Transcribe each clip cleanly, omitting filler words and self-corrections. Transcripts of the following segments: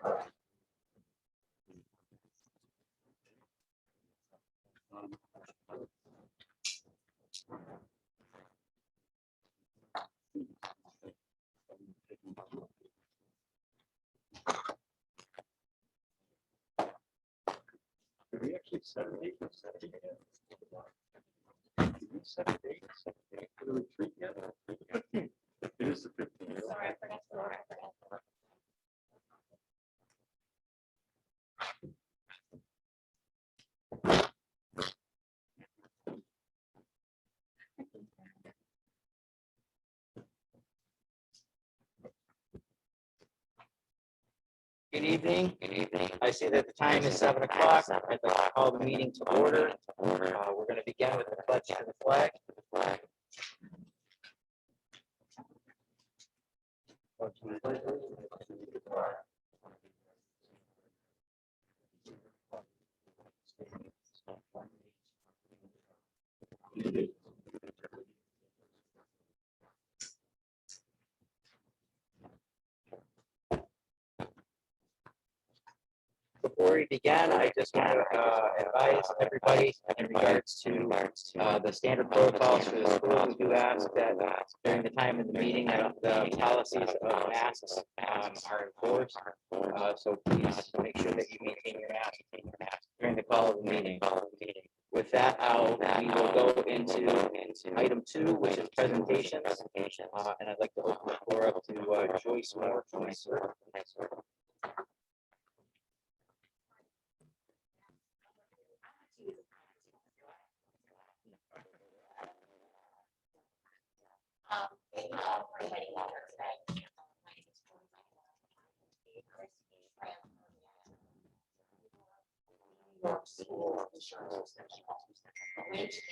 Did we actually set a date? Did we set a date for the retreat yet? It is the 15th. Sorry, I forgot to order. Good evening. Good evening. I see that the time is 7 o'clock. I'd like to call the meeting to order. We're going to begin with the pledge to the flag. Before we begin, I just want to advise everybody in regards to the standard protocols for the school. We do ask that during the time of the meeting that the policies of masks are enforced. So please make sure that you maintain your mask during the call of the meeting. With that, we will go into item 2, which is presentations. And I'd like to open the floor up to Joyce Moore from my circle. Thank you all for inviting me here today. My name is Joyce. New York School Insurance Association, which is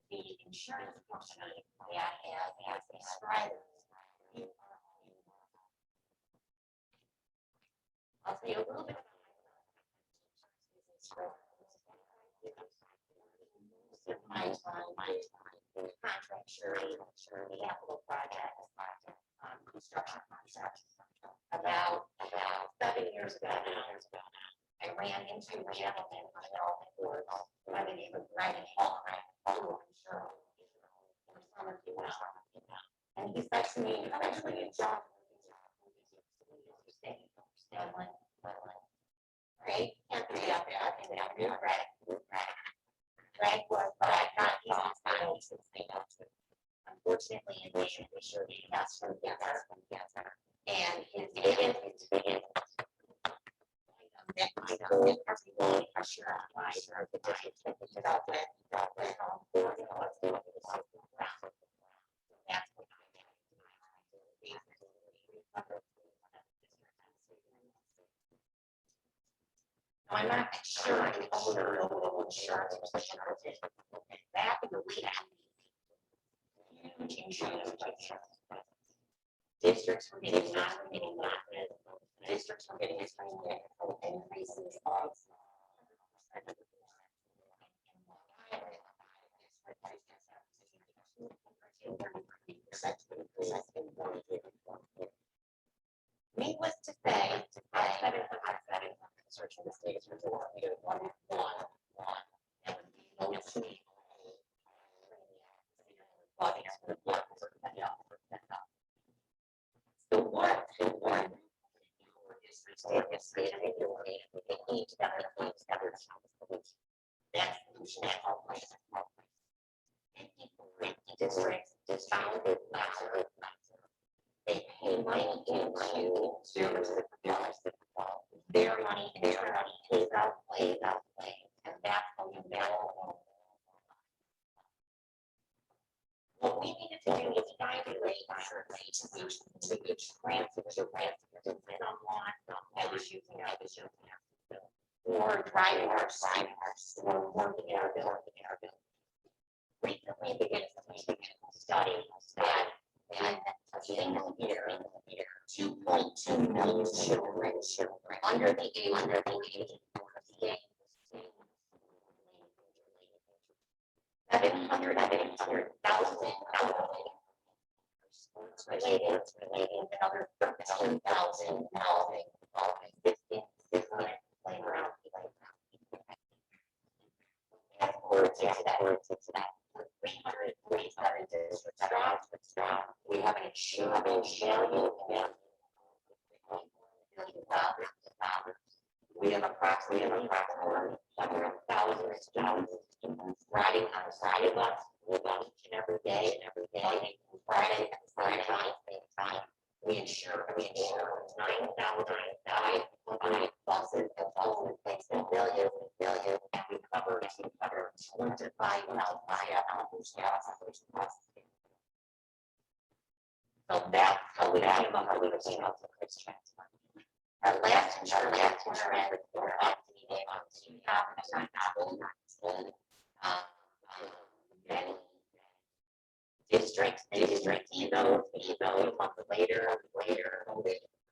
the insurance company that has prescribed. I'll tell you a little bit about my contract surety capital project, construction contract. About 7 years ago, I ran into a gentleman on the golf course by the name of Brian Hall, who I'm sure some of you know. And he said to me, "I'm actually a job." Right? Can't be out there. I think that I'm Greg was, but I got easy. Unfortunately, in Nation, we sure he has from together. And his biggest item that sure I the district about that. That's what I'm not sure I'm over insurance. Back in the week, huge insurance. Districts were getting districts were getting increases of needless to say, I said it searching the state's resort, we did one. That would be no change. So what? That solution at all places. 54 districts discounted they pay money into services. Their money in turn pays out, and that's how you know. What we needed to do is find a way to transfer to someone that was using or driving our site or working in our building. Recently, we did a study that in a single year, 2.2 million children under the age of 700,000 related, another 13,000 existing playground. That's that. 347 districts strong. We have an insurable value of $1 billion. We have approximately 100,000 students riding on a Friday bus each and every day, Friday, time. We insure 9,500 buses and places in billions, and we cover 25,000 So that's how we came up with the transfer. Our last insurance report updated on 2019. Many districts, even a month later,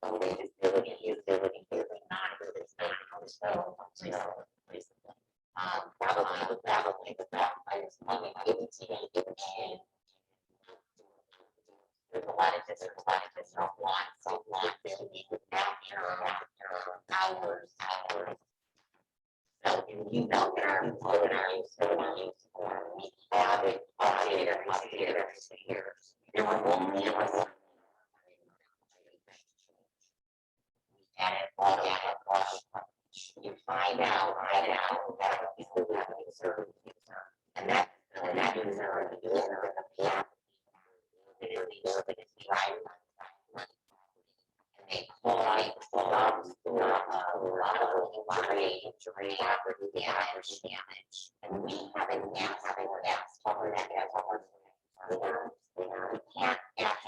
COVID is not so probably the best. I was loving it. There's a lot of districts, want building hours. So you know there are we have it here. There were only you find out that people have a certain user, and that user is right. And they call injury, property damage, and we haven't asked for that as our we can't ask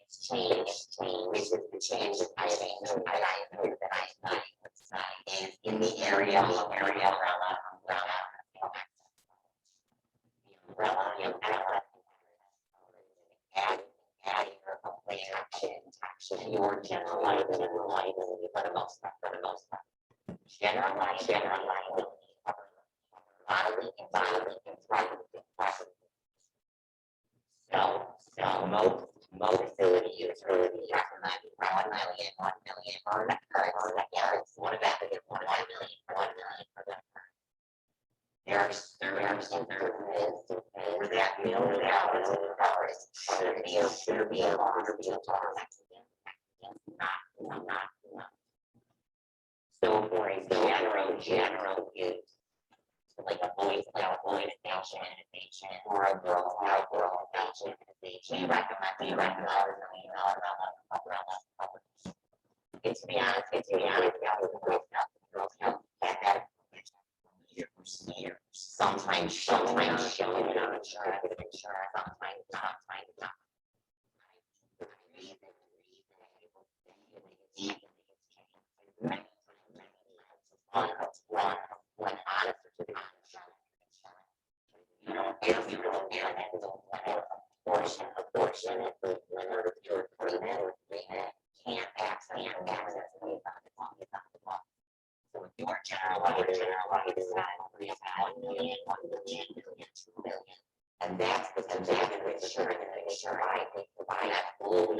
it's changed. I think that I is in the area umbrella, adding a action, your general liability for the most part. General liability, bodily and property. So most facility users recommend 1 million for the current. What about the 1 million for the current? There are certain where that $1 million should be a longer not. So for a general use, like a boys station or a girl station, we recommend $1 million umbrella coverage. To be honest, sometimes showing insurance, sometimes not. When honest to the you don't that abortion when your agreement can't access so your general liability is 1 million, 2 million. And that's the insurance I think provide that blue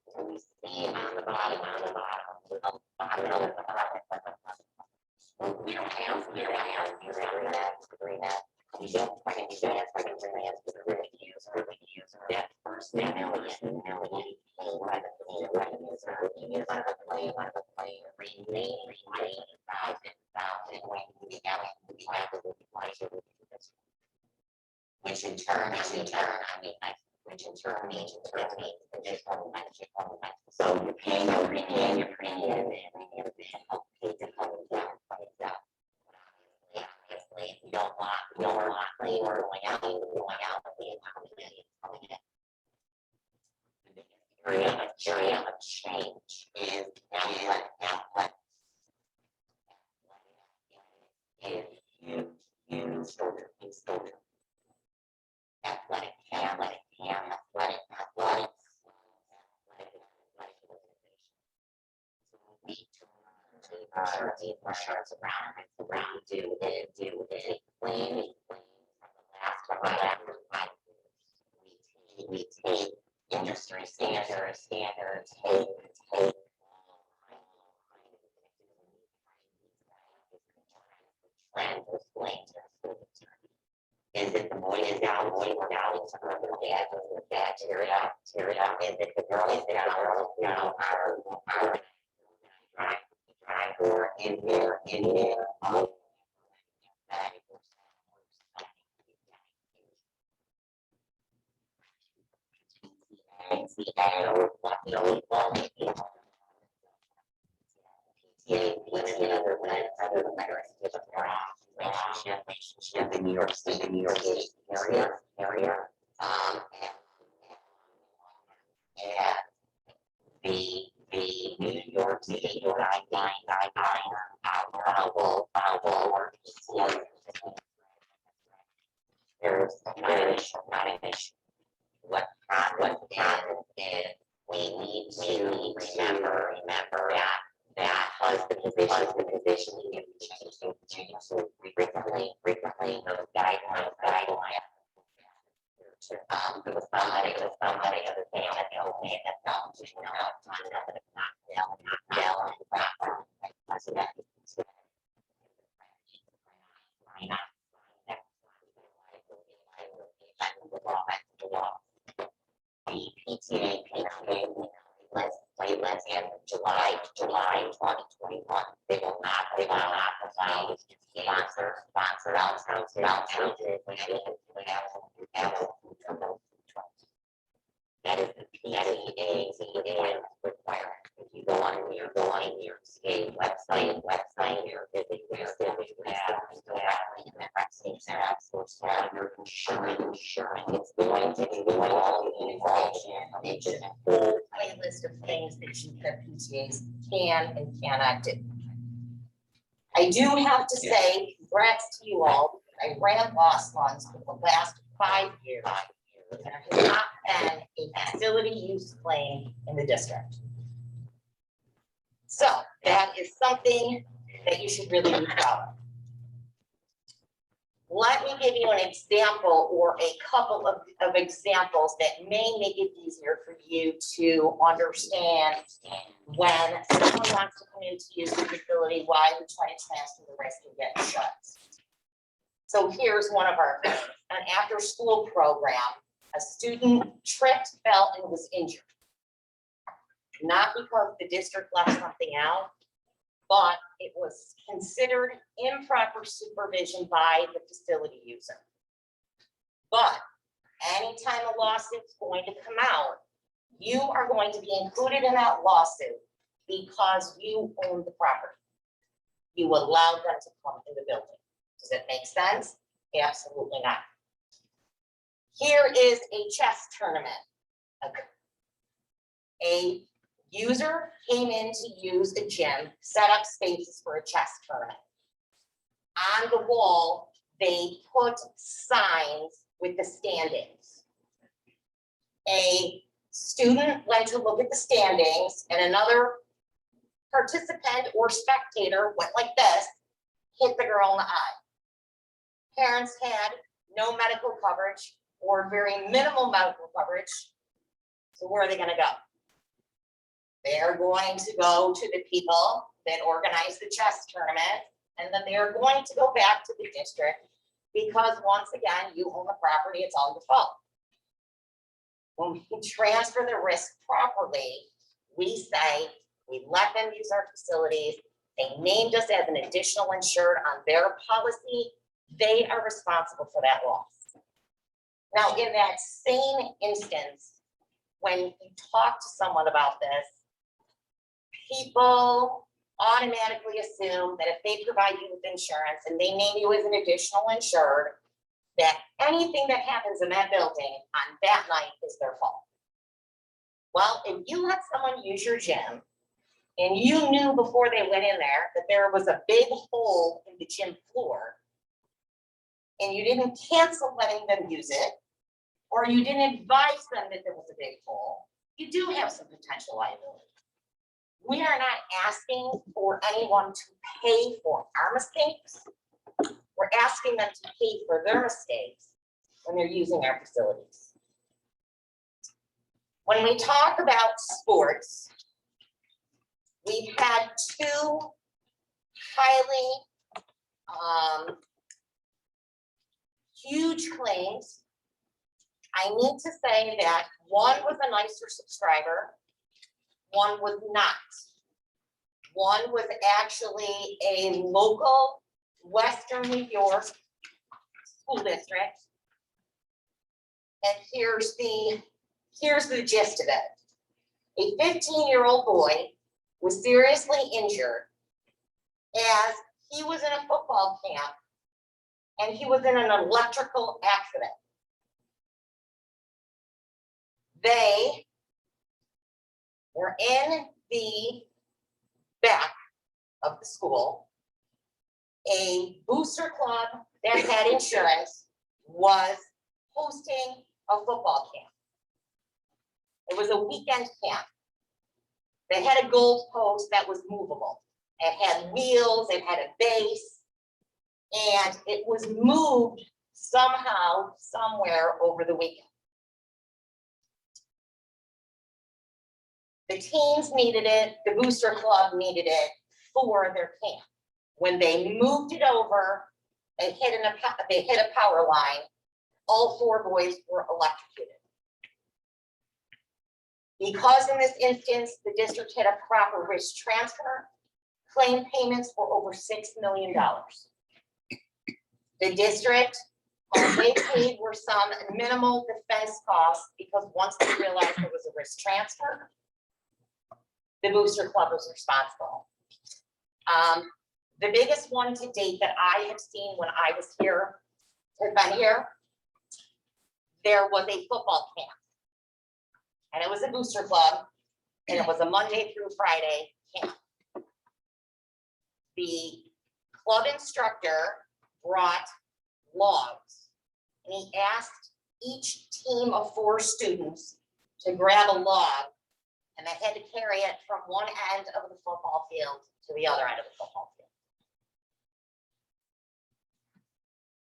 so we see it on the bottom. We don't have agreement. We don't user that first million remaining 5,000 when we have which in turn means additional so you're paying your premium and pay to come down. Obviously, we don't want claim or going out the area of change is outlet. Is huge exposure. Athletic insurance around do claim last we take industry standards, trend was linked. Is it the boys down, the bacteria, is it the girls down, are or in there, relationship in New York State, area, and the New York State guideline, there's not an issue. What is we need to remember that because the position changes frequently, those guidelines. There was somebody other thing that okay, that's not the PTA playlist in July 2021. They will not allow sponsor that is the PTA requirement. If you go on your state website, your your insurance, it's going to be all the information, a whole playlist of things that PTAs can and cannot do. I do have to say, congrats to you all. I ran loss funds for the last 5 years. There has not been a facility use claim in the district. So that is something that you should really be proud of. Let me give you an example or a couple of examples that may make it easier for you to understand when someone wants to come in to use the facility, why we try to transfer the risk and get insurance. So here's one of our things. An after-school program. A student tripped, fell, and was injured. Not because the district left something out, but it was considered improper supervision by the facility user. But anytime a lawsuit is going to come out, you are going to be included in that lawsuit because you own the property. You allowed them to come in the building. Does it make sense? Absolutely not. Here is a chess tournament. A user came in to use a gym, set up spaces for a chess tournament. On the wall, they put signs with the standings. A student went to look at the standings and another participant or spectator went like this, hit the girl in the eye. Parents had no medical coverage or very minimal medical coverage. So where are they going to go? They're going to go to the people that organize the chess tournament, and then they're going to go back to the district because once again, you own the property, it's all your fault. When we transfer the risk properly, we say, we let them use our facilities. They named us as an additional insured on their policy. They are responsible for that loss. Now, in that same instance, when you talk to someone about this, people automatically assume that if they provide you with insurance and they name you as an additional insured, that anything that happens in that building on that night is their fault. Well, if you let someone use your gym and you knew before they went in there that there was a big hole in the gym floor, and you didn't cancel letting them use it, or you didn't advise them that there was a big hole, you do have some potential liability. We are not asking for anyone to pay for our mistakes. We're asking them to pay for their mistakes. when they're using our facilities. When we talk about sports, we've had two highly huge claims. I need to say that one was a nicer subscriber, one was not. One was actually a local Western New York school district. And here's the gist of it. A 15-year-old boy was seriously injured as he was in a football camp and he was in an electrical accident. They were in the back of the school. A booster club that had insurance was hosting a football camp. It was a weekend camp. They had a goal post that was movable. It had wheels, it had a base, and it was moved somehow, somewhere over the weekend. The teams needed it, the booster club needed it for their camp. When they moved it over, they hit a power line. All four boys were electrocuted. Because in this instance, the district had a proper risk transfer, claim payments were over $6 million. The district, all they paid were some minimal defense costs because once they realized there was a risk transfer, the booster club was responsible. The biggest one to date that I have seen when I was here, have been here, there was a football camp. And it was a booster club, and it was a Monday through Friday camp. The club instructor brought logs, and he asked each team of 4 students to grab a log, and they had to carry it from one end of the football field to the other end of the football field.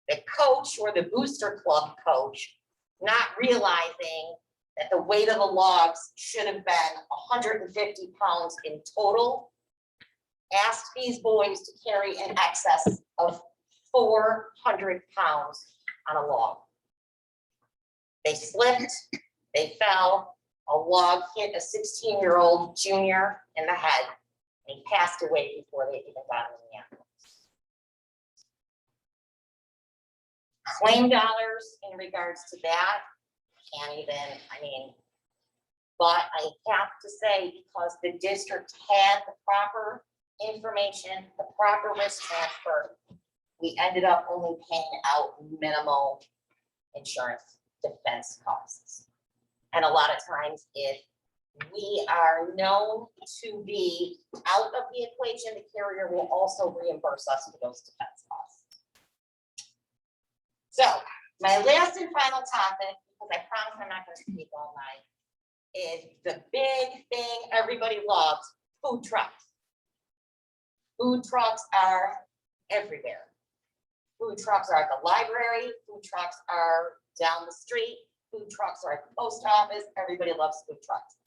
The coach or the booster club coach, not realizing that the weight of the logs should have been 150 pounds in total, asked these boys to carry in excess of 400 pounds on a log. They slipped, they fell, a log hit a 16-year-old junior in the head, and he passed away before they even got him in the ambulance. Claim dollars in regards to that, can't even, but I have to say, because the district had the proper information, the proper risk transfer, we ended up only paying out minimal insurance defense costs. And a lot of times, if we are known to be out of the equation, the carrier will also reimburse us for those defense costs. So my last and final topic, because I promise I'm not going to speak all night, is the big thing everybody loves, food trucks. Food trucks are everywhere. Food trucks are at the library, food trucks are down the street, food trucks are at the post office, everybody loves food trucks.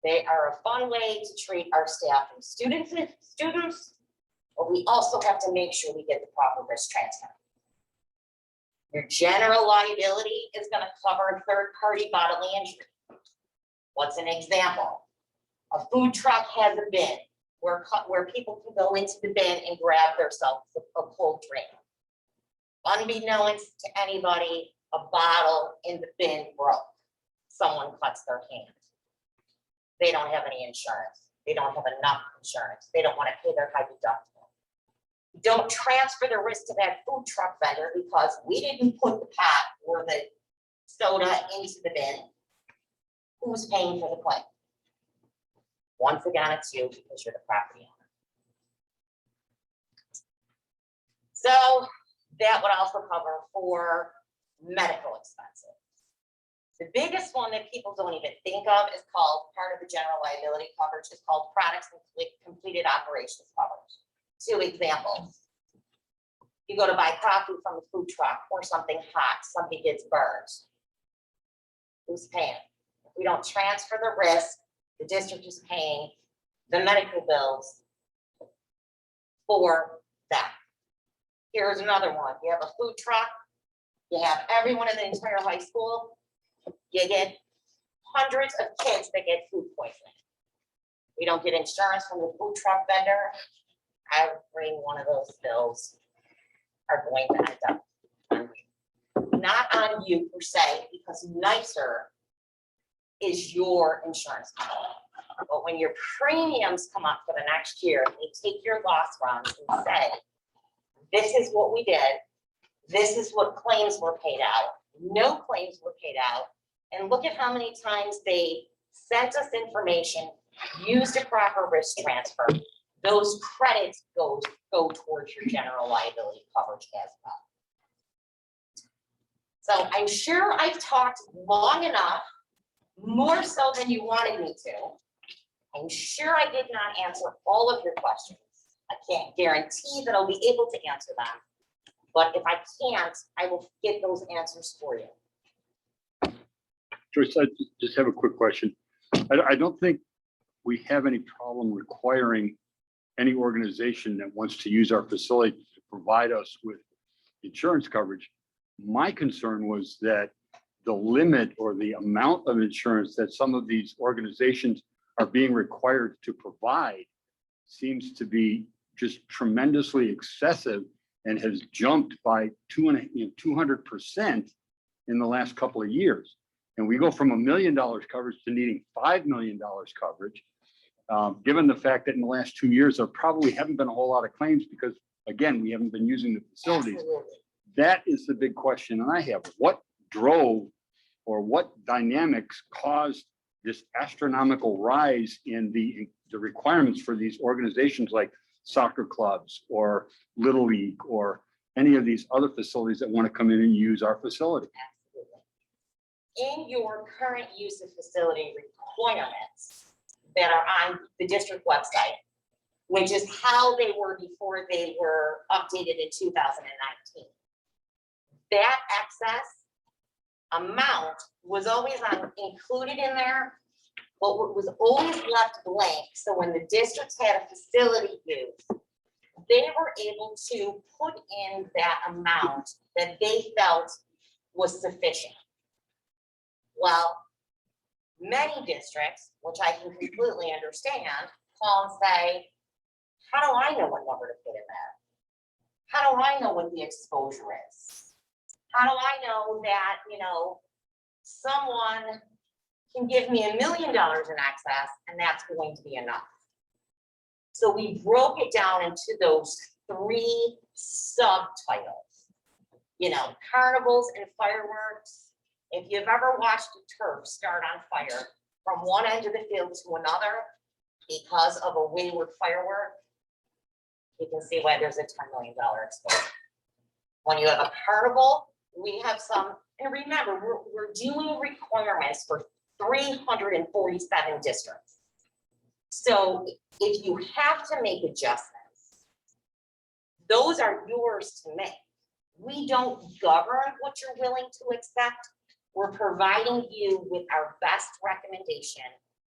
They are a fun way to treat our staff and students, but we also have to make sure we get the proper risk transfer. Your general liability is going to cover third-party bodily injury. What's an example? A food truck has a bin where people can go into the bin and grab themselves a cold drink. Unbeknownst to anybody, a bottle in the bin broke. Someone cuts their hand. They don't have any insurance. They don't have enough insurance. They don't want to pay their high deductible. Don't transfer the risk to that food truck vendor because we didn't put the pot or the soda into the bin. Who's paying for the claim? Once again, it's you because you're the property owner. So that would also cover for medical expenses. The biggest one that people don't even think of is called part of the general liability coverage. It's called products and completed operations coverage. 2 examples. You go to buy coffee from a food truck or something hot, somebody gets burned. Who's paying? If we don't transfer the risk, the district is paying the medical bills for that. Here's another one. You have a food truck, you have everyone in the entire high school, you get hundreds of kids that get food poisoning. We don't get insurance from the food truck vendor. Every one of those bills are going to end up on you. Not on you per se, because nicer is your insurance company. But when your premiums come up for the next year, they take your loss runs and say, this is what we did. This is what claims were paid out. No claims were paid out. And look at how many times they sent us information, used a proper risk transfer. Those credits go towards your general liability coverage as well. So I'm sure I've talked long enough, more so than you wanted me to. I'm sure I did not answer all of your questions. I can't guarantee that I'll be able to answer them, but if I can't, I will get those answers for you. Joyce, I just have a quick question. I don't think we have any problem requiring any organization that wants to use our facility to provide us with insurance coverage. My concern was that the limit or the amount of insurance that some of these organizations are being required to provide seems to be just tremendously excessive and has jumped by 200% in the last couple of years. And we go from $1 million coverage to needing $5 million coverage. Given the fact that in the last 2 years, there probably haven't been a whole lot of claims because, again, we haven't been using the facilities. Absolutely. That is the big question. And I have, what drove or what dynamics caused this astronomical rise in the requirements for these organizations like soccer clubs or Little League or any of these other facilities that want to come in and use our facility? Absolutely. In your current use of facility requirements that are on the district website, which is how they were before they were updated in 2019, that excess amount was always included in there, but what was always left blank. So when the districts had a facility use, they were able to put in that amount that they felt was sufficient. Well, many districts, which I can completely understand, call and say, how do I know what number to put in there? How do I know what the exposure is? How do I know that, someone can give me $1 million in excess and that's going to be enough? So we broke it down into those 3 subtitles, carnivals and fireworks. If you've ever watched a turf start on fire from one end of the field to another because of a wayward firework, you can see why there's a $10 million exposure. When you have a carnival, we have some, and remember, we're doing requirements for 347 districts. So if you have to make adjustments, those are yours to make. We don't govern what you're willing to accept. We're providing you with our best recommendation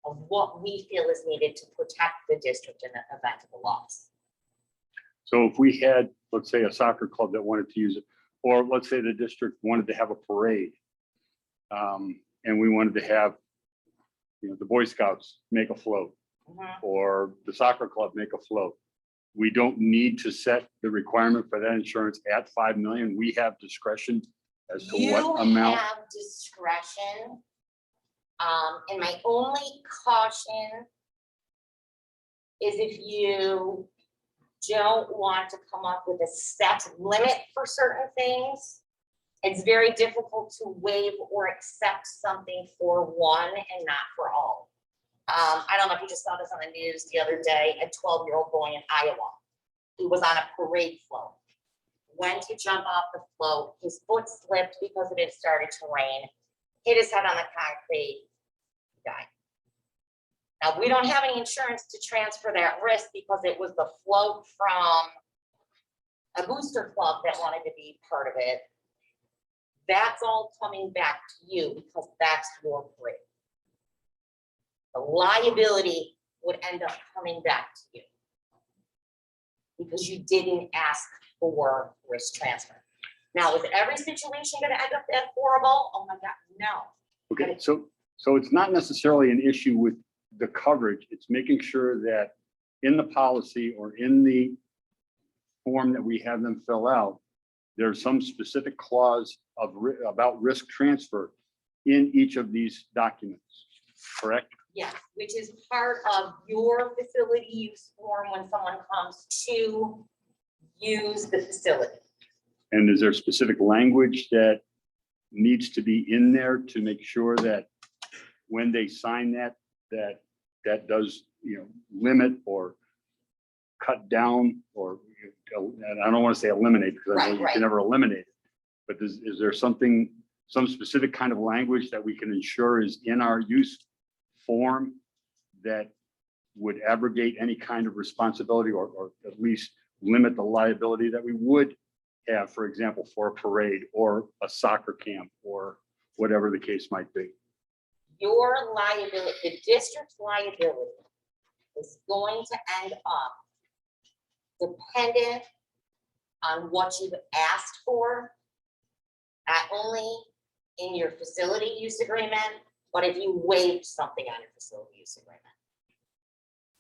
of what we feel is needed to protect the district in the event of a loss. So if we had, let's say, a soccer club that wanted to use it, or let's say the district wanted to have a parade, and we wanted to have, the Boy Scouts make a float, or the soccer club make a float. We don't need to set the requirement for that insurance at $5 million. We have discretion as to what amount. You have discretion. And my only caution is if you don't want to come up with a set limit for certain things, it's very difficult to waive or accept something for one and not for all. I don't know if you just saw this on the news the other day, a 12-year-old boy in Iowa. He was on a parade float, went to jump off the float. His foot slipped because it had started to rain, hit his head on the concrete, died. Now, we don't have any insurance to transfer that risk because it was the float from a booster club that wanted to be part of it, that's all coming back to you because that's your parade. The liability would end up coming back to you because you didn't ask for risk transfer. Now, is every situation going to end up that horrible? Oh my God, no. Okay, so it's not necessarily an issue with the coverage. It's making sure that in the policy or in the form that we have them fill out, there's some specific clause about risk transfer in each of these documents, correct? Yes, which is part of your facility use form when someone comes to use the facility. And is there specific language that needs to be in there to make sure that when they sign that does, limit or cut down, or and I don't want to say eliminate because I know you Right. can never eliminate it. But is there some specific kind of language that we can ensure is in our use form that would abrogate any kind of responsibility or at least limit the liability that we would have, for example, for a parade or a soccer camp or whatever the case might be? Your liability, the district's liability is going to end up dependent on what you've asked for, not only in your facility use agreement, but if you waived something on your facility use agreement.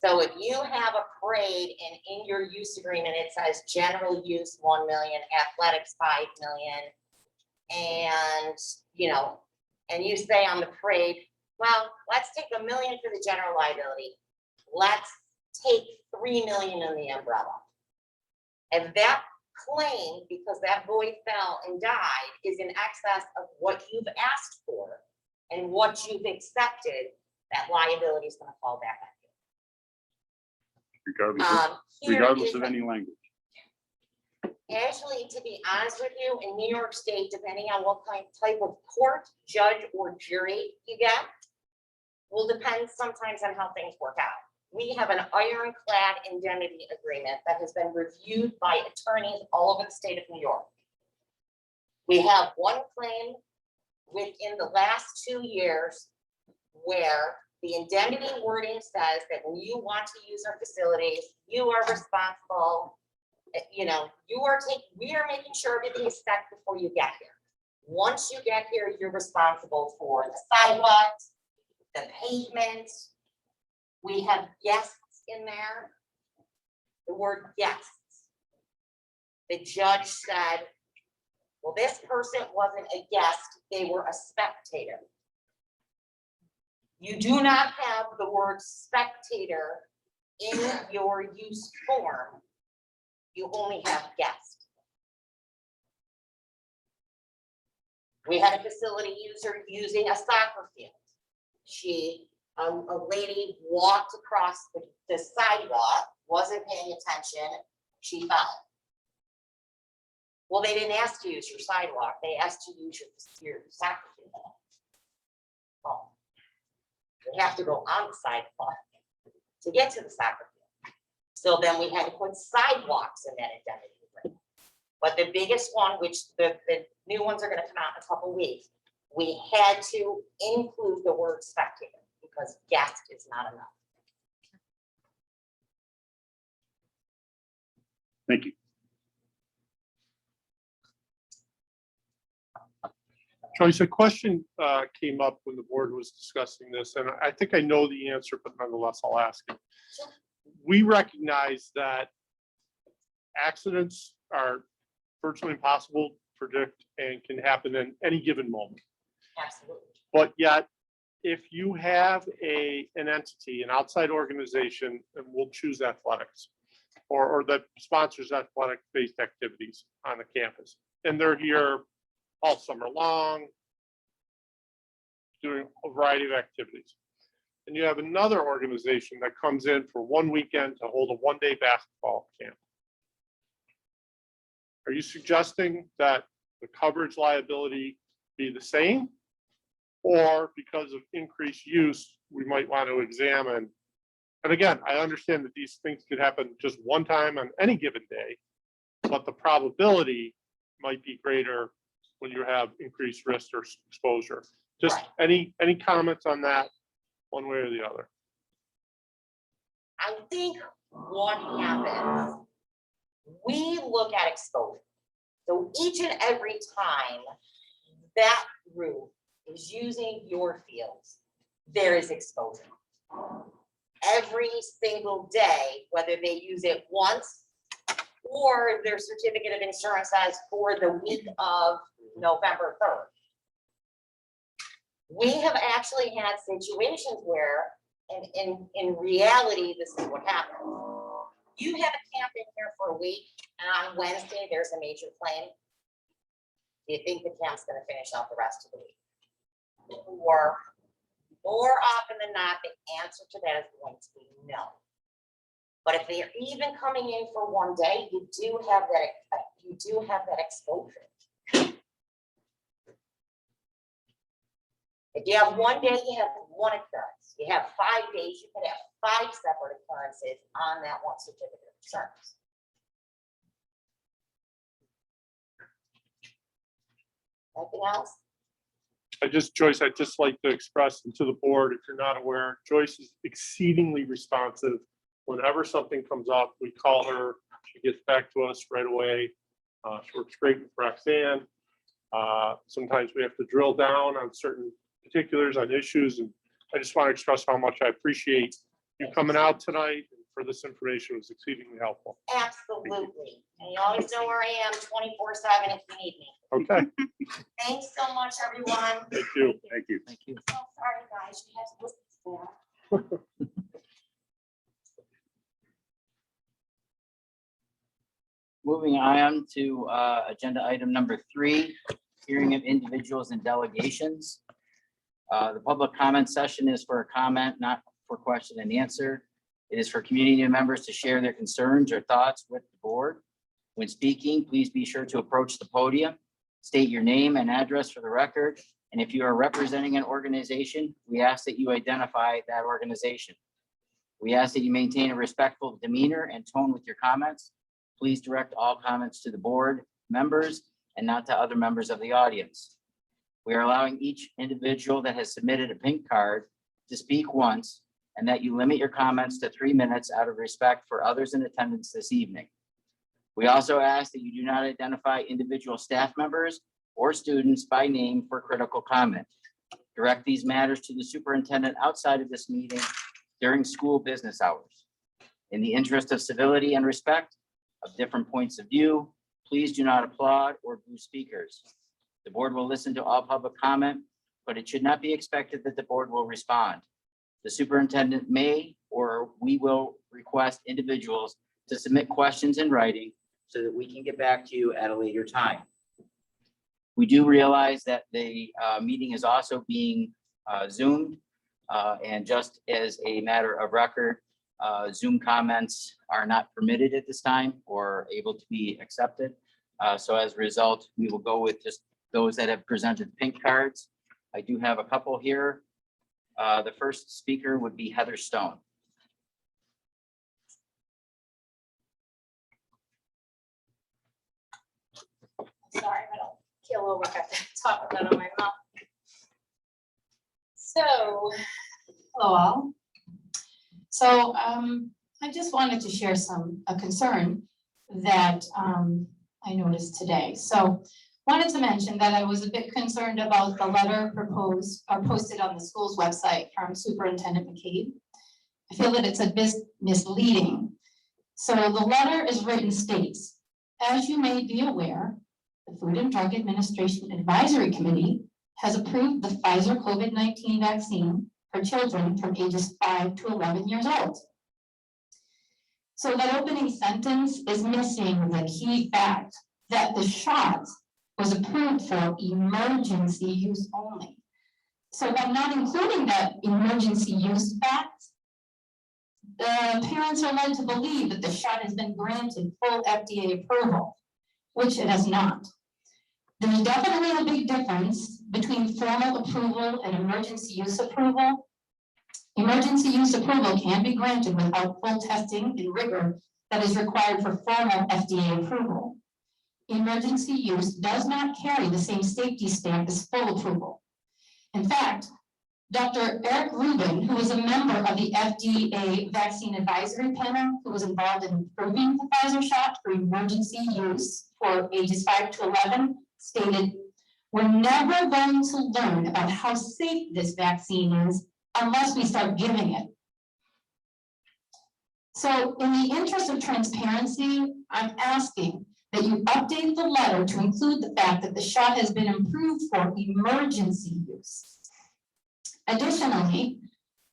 So if you have a parade and in your use agreement, it says general use 1 million, athletics 5 million, and and you say on the parade, well, let's take $1 million for the general liability. Let's take 3 million in the umbrella. And that claim, because that boy fell and died, is in excess of what you've asked for and what you've accepted, that liability is going to fall back on you. Regardless of any language. Actually, to be honest with you, in New York State, depending on what type of court, judge, or jury you get, will depend sometimes on how things work out. We have an ironclad indemnity agreement that has been reviewed by attorneys all over the state of New York. We have one claim within the last 2 years where the indemnity wording says that when you want to use our facilities, you are responsible. We are making sure everything is set before you get here. Once you get here, you're responsible for the sidewalks, the pavement. We have guests in there. The word guests. The judge said, well, this person wasn't a guest, they were a spectator. You do not have the word spectator in your use form. You only have guest. We had a facility user using a soccer field. A lady walked across the sidewalk, wasn't paying attention, she fell. Well, they didn't ask to use your sidewalk, they asked to use your soccer field. Oh, you have to go on the sidewalk to get to the soccer field. So then we had to put sidewalks in that indemnity agreement. But the biggest one, which the new ones are going to come out in a couple of weeks, we had to include the word spectator because guest is not enough. Thank you. Joyce, a question came up when the board was discussing this, and I think I know the answer, but nonetheless, I'll ask it. We recognize that accidents are virtually impossible to predict and can happen in any given moment. Absolutely. But yet, if you have an entity, an outside organization, and we'll choose athletics, or that sponsors athletic-based activities on the campus, and they're here all summer long, doing a variety of activities. And you have another organization that comes in for one weekend to hold a one-day basketball camp. Are you suggesting that the coverage liability be the same? Or because of increased use, we might want to examine, and again, I understand that these things could happen just one time on any given day, but the probability might be greater when you have increased risk or exposure. Just Right. any comments on that, one way or the other? I think what happens, we look at exposure. So each and every time that group is using your fields, there is exposure. Every single day, whether they use it once or their certificate of insurance says for the week of November 3rd. We have actually had situations where, in reality, this is what happened. You have a camp in here for a week, and on Wednesday, there's a major claim. Do you think the camp's gonna finish out the rest of the week? Or more often than not, the answer to that is going to be no. But if they're even coming in for one day, you do have that exposure. If you have one day, you have one occurrence. You have 5 days, you could have 5 separate occurrences on that one certificate of insurance. Anything else? Joyce, I'd just like to express to the board, if you're not aware, Joyce is exceedingly responsive. Whenever something comes up, we call her, she gets back to us right away. She works great with Roxanne. Sometimes we have to drill down on certain particulars on issues, and I just want to express how much I appreciate you coming out tonight for this information. It was exceedingly helpful. Absolutely. And you always know where I am 24/7 if you need me. Okay, Thanks so much, everyone. thank you. Thank you. Thank you. So sorry, guys, you have to listen to that. Moving on to agenda item number 3, hearing of individuals and delegations. The public comment session is for a comment, not for question and answer. It is for community members to share their concerns or thoughts with the board. When speaking, please be sure to approach the podium, state your name and address for the record. And if you are representing an organization, we ask that you identify that organization. We ask that you maintain a respectful demeanor and tone with your comments. Please direct all comments to the board members and not to other members of the audience. We are allowing each individual that has submitted a pink card to speak once, and that you limit your comments to 3 minutes out of respect for others in attendance this evening. We also ask that you do not identify individual staff members or students by name for critical comment. Direct these matters to the superintendent outside of this meeting during school business hours. In the interest of civility and respect of different points of view, please do not applaud or boo speakers. The board will listen to all public comment, but it should not be expected that the board will respond. The superintendent may, or we will request individuals to submit questions in writing so that we can get back to you at a later time. We do realize that the meeting is also being Zoomed, and just as a matter of record, Zoom comments are not permitted at this time or able to be accepted. So as a result, we will go with just those that have presented pink cards. I do have a couple here. The first speaker would be Heather Stone. Sorry, I don't kill over at the top of that on my mouth. So, hello all. So I just wanted to share a concern that I noticed today. So wanted to mention that I was a bit concerned about the letter proposed or posted on the school's website from Superintendent McCabe. I feel that it's a bit misleading. So the letter is written states, as you may be aware, the Food and Drug Administration Advisory Committee has approved the Pfizer COVID-19 vaccine for children from ages 5 to 11 years old. So that opening sentence is missing the key fact that the shot was approved for emergency use only. So by not including that emergency use fact, the parents are led to believe that the shot has been granted full FDA approval, which it has not. There's definitely a big difference between formal approval and emergency use approval. Emergency use approval can be granted without full testing and rigor that is required for formal FDA approval. emergency use does not carry the same safety stamp as full approval. In fact, Dr. Eric Rubin, who was a member of the FDA Vaccine Advisory Panel, who was involved in approving the Pfizer shot for emergency use for ages 5 to 11, stated, "We're never going to learn about how safe this vaccine is unless we start giving it." So in the interest of transparency, I'm asking that you update the letter to include the fact that the shot has been approved for emergency use. Additionally,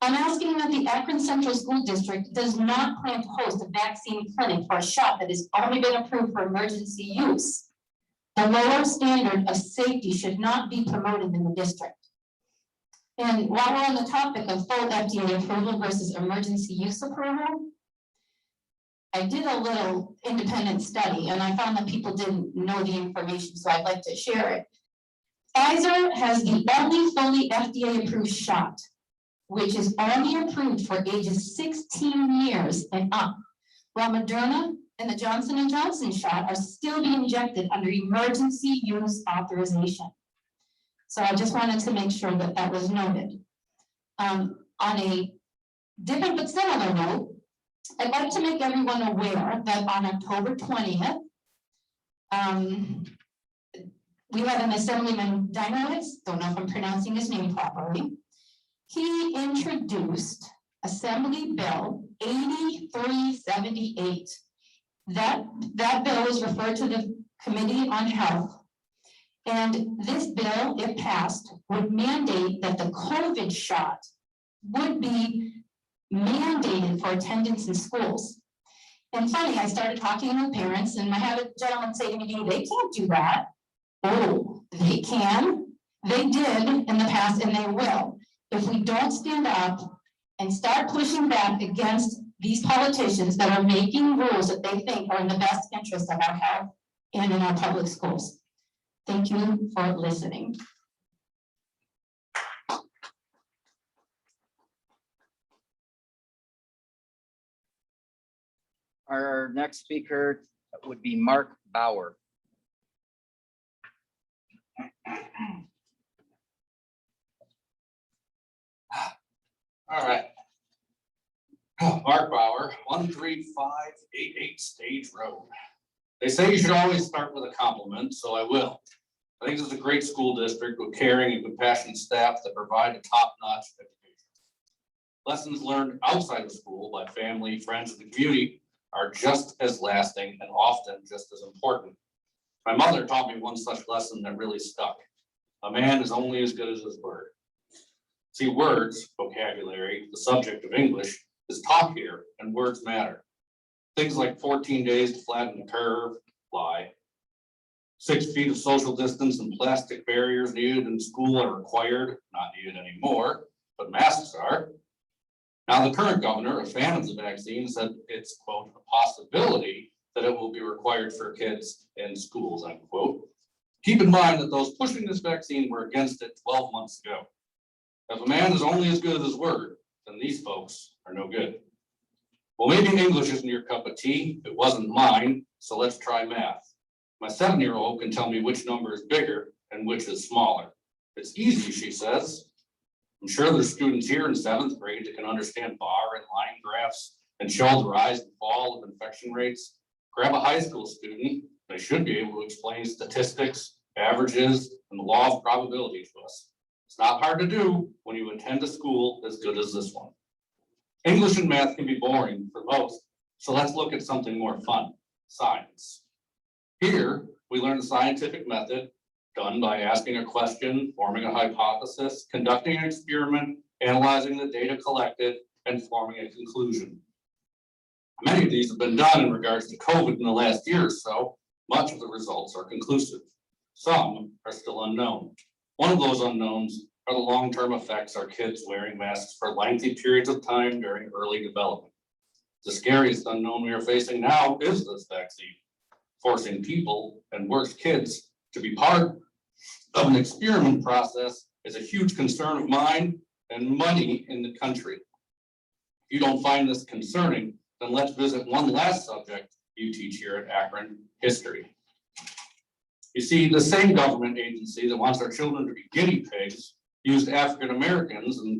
I'm asking that the Akron Central School District does not plan to host a vaccine clinic for a shot that has already been approved for emergency use. The lower standard of safety should not be promoted in the district. And while we're on the topic of full FDA approval versus emergency use approval, I did a little independent study and I found that people didn't know the information, so I'd like to share it. Pfizer has the only fully FDA approved shot, which is only approved for ages 16 years and up, while Moderna and the Johnson & Johnson shot are still being injected under emergency use authorization. So I just wanted to make sure that that was noted. On a different but similar note, I'd like to make everyone aware that on October 20th, we had an Assemblyman Dinowitz, don't know if I'm pronouncing his name properly. He introduced Assembly Bill 8378. That bill was referred to the Committee on Health. And this bill, if passed, would mandate that the COVID shot would be mandated for attendance in schools. And funny, I started talking with parents and I had a gentleman say to me, "They can't do that." Oh, they can. They did in the past and they will. If we don't stand up and start pushing back against these politicians that are making rules that they think are in the best interest of our health and in our public schools. Thank you for listening. Our next speaker would be Mark Bauer. All right. Mark Bauer, 13588 Stage Road. They say you should always start with a compliment, so I will. I think this is a great school district with caring and compassionate staff that provide a top-notch education. Lessons learned outside of school by family, friends, and the community are just as lasting and often just as important. My mother taught me one such lesson that really stuck. A man is only as good as his word. See, words, vocabulary, the subject of English, is taught here, and words matter. Things like 14 days to flatten the curve, lie. 6 feet of social distance and plastic barriers needed in school are required, not needed anymore, but masks are. Now, the current governor, a fan of the vaccine, said it's, quote, a possibility that it will be required for kids in schools, unquote. Keep in mind that those pushing this vaccine were against it 12 months ago. If a man is only as good as his word, then these folks are no good. Well, maybe English isn't your cup of tea. It wasn't mine, so let's try math. My 7-year-old can tell me which number is bigger and which is smaller. It's easy, she says. I'm sure there's students here in 7th grade that can understand bar and line graphs and show the rise and fall of infection rates. Grab a high school student, they should be able to explain statistics, averages, and the law of probability to us. It's not hard to do when you attend a school as good as this one. English and math can be boring for most, so let's look at something more fun, science. Here, we learn the scientific method done by asking a question, forming a hypothesis, conducting an experiment, analyzing the data collected, and forming a conclusion. Many of these have been done in regards to COVID in the last year or so. Much of the results are conclusive. Some are still unknown. One of those unknowns are the long-term effects our kids wearing masks for lengthy periods of time during early development. The scariest unknown we are facing now is this vaccine, forcing people, and worse, kids, to be part of an experiment process is a huge concern of mine and money in the country. If you don't find this concerning, then let's visit one last subject you teach here at Akron, history. You see, the same government agency that wants our children to be guinea pigs used African Americans in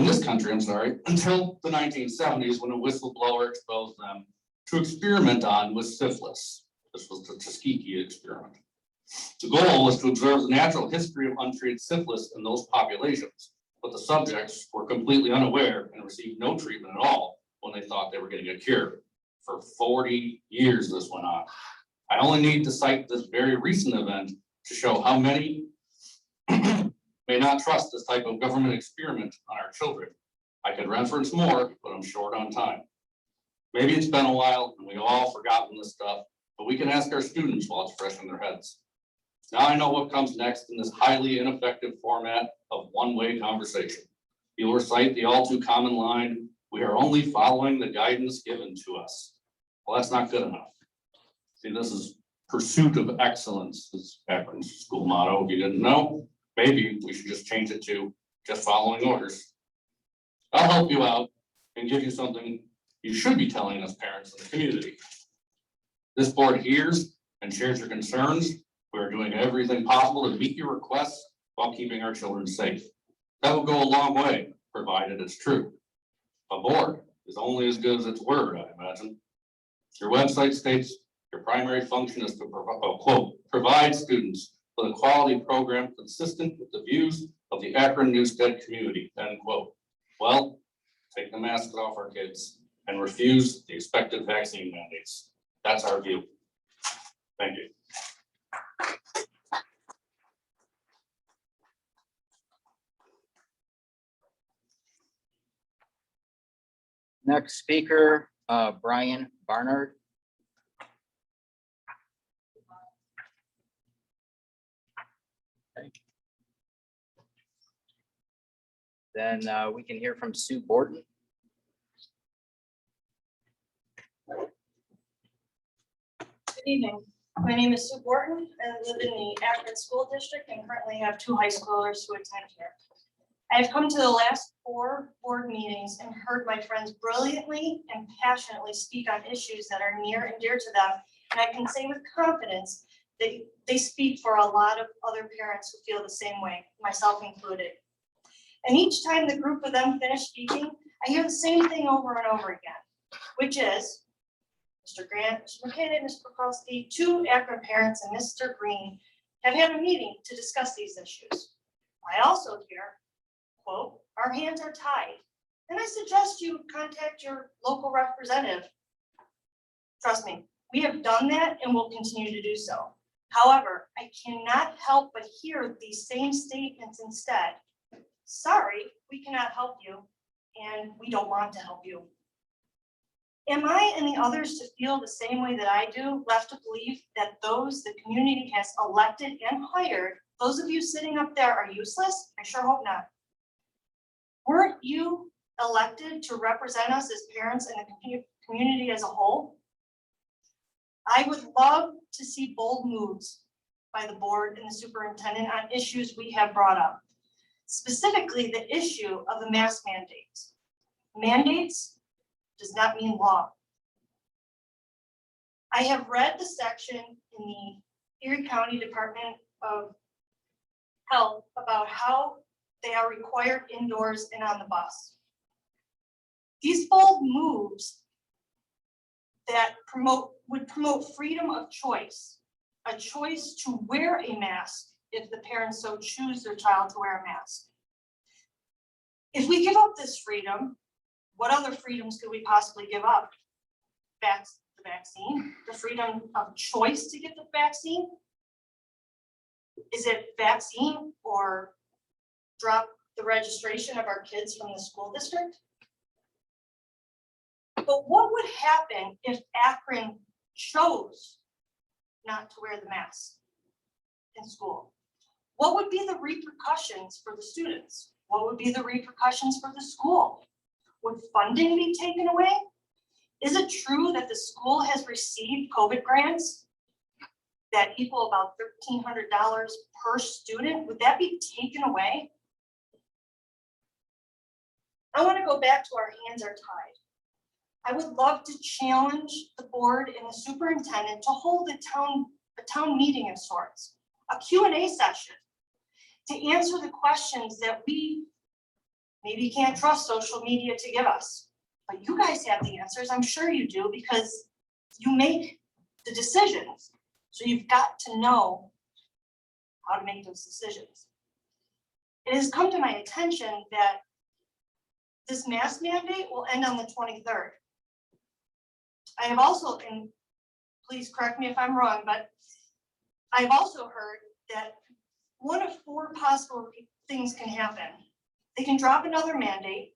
this country, until the 1970s when a whistleblower exposed them to experiment on with syphilis. This was the Tuskegee experiment. The goal was to observe the natural history of untreated syphilis in those populations, but the subjects were completely unaware and received no treatment at all when they thought they were getting a cure. For 40 years this went on. I only need to cite this very recent event to show how many may not trust this type of government experiment on our children. I could reference more, but I'm short on time. Maybe it's been a while and we've all forgotten this stuff, but we can ask our students while it's fresh in their heads. Now I know what comes next in this highly ineffective format of one-way conversation. You'll recite the all too common line, "We are only following the guidance given to us." Well, that's not good enough. See, this is pursuit of excellence, is Akron's school motto. If you didn't know, maybe we should just change it to just following orders. I'll help you out and give you something you should be telling us parents in the community. This board hears and shares your concerns. We are doing everything possible to meet your requests while keeping our children safe. That will go a long way, provided it's true. A board is only as good as its word, I imagine. Your website states your primary function is to quote, provide students with a quality program consistent with the views of the Akron Newstead community, end quote. Well, take the masks off our kids and refuse the expected vaccine mandates. That's our view. Thank you. Next speaker, Brian Barnard. Then we can hear from Sue Borton. Good evening. My name is Sue Borton. I live in the Akron School District and currently have 2 high schoolers who attend here. I have come to the last 4 board meetings and heard my friends brilliantly and passionately speak on issues that are near and dear to them. And I can say with confidence that they speak for a lot of other parents who feel the same way, myself included. And each time the group of them finish speaking, I hear the same thing over and over again, which is Mr. Grant, Mr. McKinnon, Mr. Bukowski, 2 Akron parents, and Mr. Green have had a meeting to discuss these issues. I also hear, quote, "Our hands are tied." And I suggest you contact your local representative. Trust me, we have done that and will continue to do so. However, I cannot help but hear these same statements instead. Sorry, we cannot help you, and we don't want to help you. Am I and the others to feel the same way that I do, left to believe that those the community has elected and hired, those of you sitting up there, are useless? I sure hope not. Weren't you elected to represent us as parents and the community as a whole? I would love to see bold moves by the board and the superintendent on issues we have brought up. Specifically, the issue of the mask mandates. Mandates does not mean law. I have read the section in the Erie County Department of Health about how they are required indoors and on the bus. These bold moves that would promote freedom of choice, a choice to wear a mask if the parents so choose their child to wear a mask. If we give up this freedom, what other freedoms could we possibly give up? The vaccine, the freedom of choice to get the vaccine? Is it vaccine or drop the registration of our kids from the school district? But what would happen if Akron chose not to wear the mask in school? What would be the repercussions for the students? What would be the repercussions for the school? Would funding be taken away? Is it true that the school has received COVID grants that equal about $1,300 per student? Would that be taken away? I want to go back to our hands are tied. I would love to challenge the board and the superintendent to hold a town meeting of sorts, a Q&A session to answer the questions that we maybe can't trust social media to give us. But you guys have the answers, I'm sure you do, because you make the decisions. So you've got to know how to make those decisions. It has come to my attention that this mask mandate will end on the 23rd. I have also, and please correct me if I'm wrong, but I've also heard that one of 4 possible things can happen. They can drop another mandate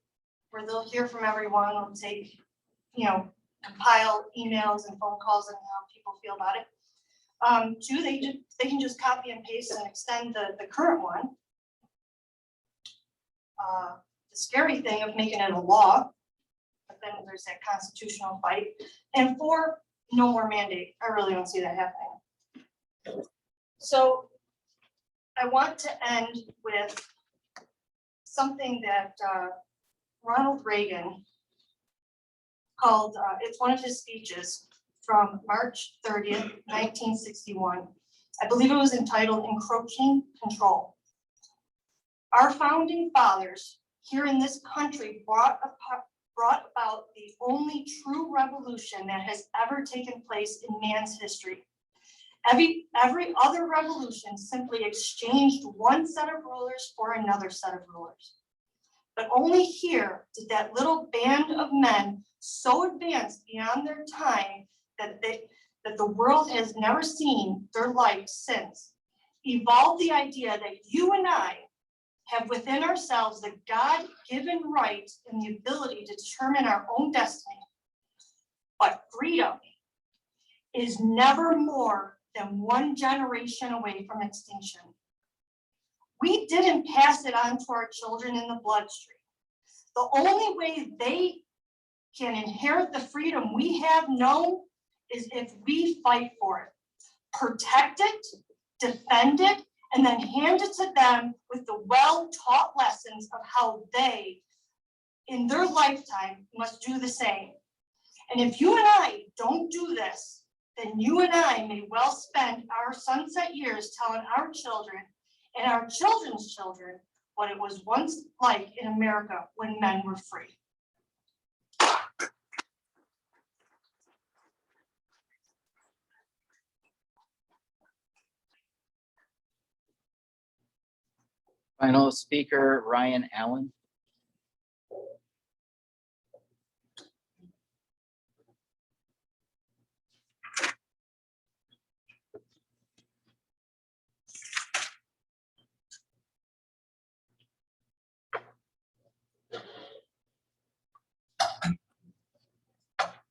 where they'll hear from everyone, they'll take, compile emails and phone calls and how people feel about it. 2, they can just copy and paste and extend the current one. The scary thing of making it a law, but then there's that constitutional fight. And 4, no more mandate. I really don't see that happening. So I want to end with something that Ronald Reagan called, it's one of his speeches from March 30th, 1961. I believe it was entitled Encroaching Control. Our founding fathers here in this country brought about the only true revolution that has ever taken place in man's history. Every other revolution simply exchanged one set of rulers for another set of rulers. But only here did that little band of men so advanced beyond their time that the world has never seen their like since, evolve the idea that you and I have within ourselves the God-given right and the ability to determine our own destiny. But freedom is never more than one generation away from extinction. We didn't pass it on to our children in the bloodstream. The only way they can inherit the freedom we have known is if we fight for it, protect it, defend it, and then hand it to them with the well-taught lessons of how they, in their lifetime, must do the same. And if you and I don't do this, then you and I may well spend our sunset years telling our children and our children's children what it was once like in America when men were free. Final speaker, Ryan Allen.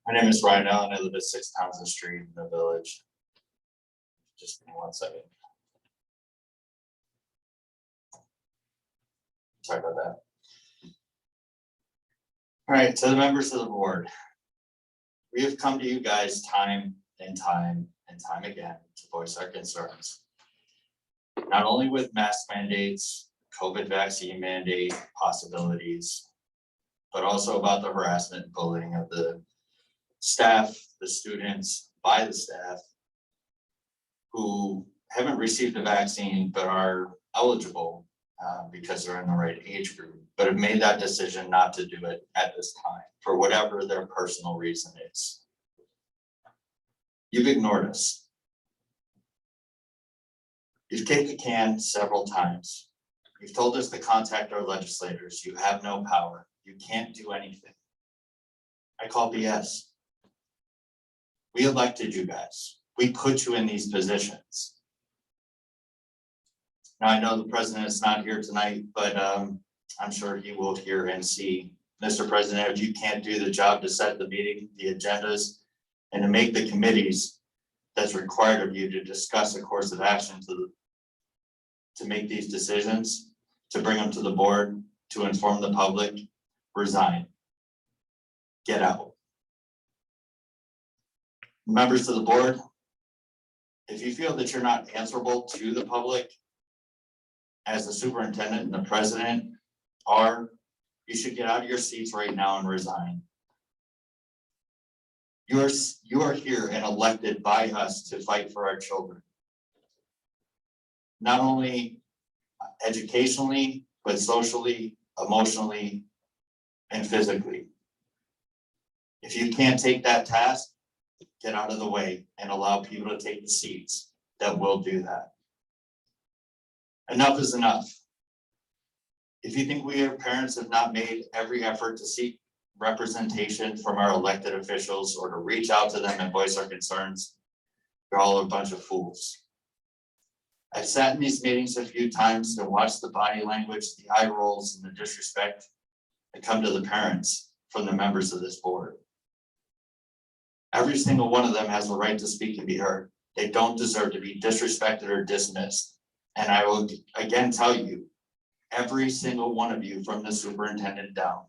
My name is Ryan Allen. I live at 6 Townsend Street in the village. Just give me 1 second. Sorry about that. All right, to the members of the board. We have come to you guys time and time again to voice our concerns. Not only with mask mandates, COVID vaccine mandate possibilities, but also about the harassment and bullying of the staff, the students, by the staff who haven't received a vaccine but are eligible because they're in the right age group, but have made that decision not to do it at this time for whatever their personal reason is. You've ignored us. You've kicked the can several times. You've told us to contact our legislators. You have no power. You can't do anything. I call BS. We elected you guys. We put you in these positions. Now, I know the president is not here tonight, but I'm sure he will hear and see. Mr. President, if you can't do the job to set the meeting, the agendas, and to make the committees that's required of you to discuss a course of action to make these decisions, to bring them to the board, to inform the public, resign. Get out. Members of the board, if you feel that you're not answerable to the public, as the superintendent and the president are, you should get out of your seats right now and resign. You are here and elected by us to fight for our children. Not only educationally, but socially, emotionally, and physically. If you can't take that task, get out of the way and allow people to take the seats that will do that. Enough is enough. If you think we as parents have not made every effort to seek representation from our elected officials or to reach out to them and voice our concerns, you're all a bunch of fools. I've sat in these meetings a few times to watch the body language, the eye rolls, and the disrespect that come to the parents from the members of this board. Every single one of them has a right to speak and be heard. They don't deserve to be disrespected or dismissed. And I will again tell you, every single one of you from the superintendent down,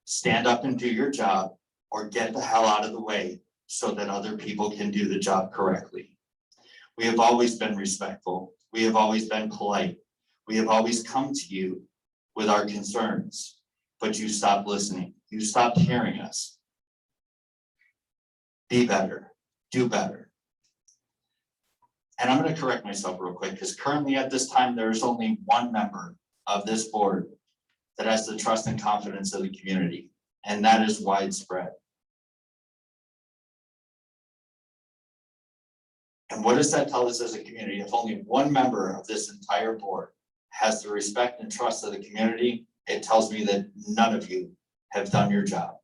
stand up and do your job or get the hell out of the way so that other people can do the job correctly. We have always been respectful. We have always been polite. We have always come to you with our concerns, but you stopped listening. You stopped hearing us. Be better, do better. And I'm going to correct myself real quick because currently at this time, there is only one member of this board that has the trust and confidence of the community, and that is widespread. And what does that tell us as a community? If only one member of this entire board has the respect and trust of the community, it tells me that none of you have done your job.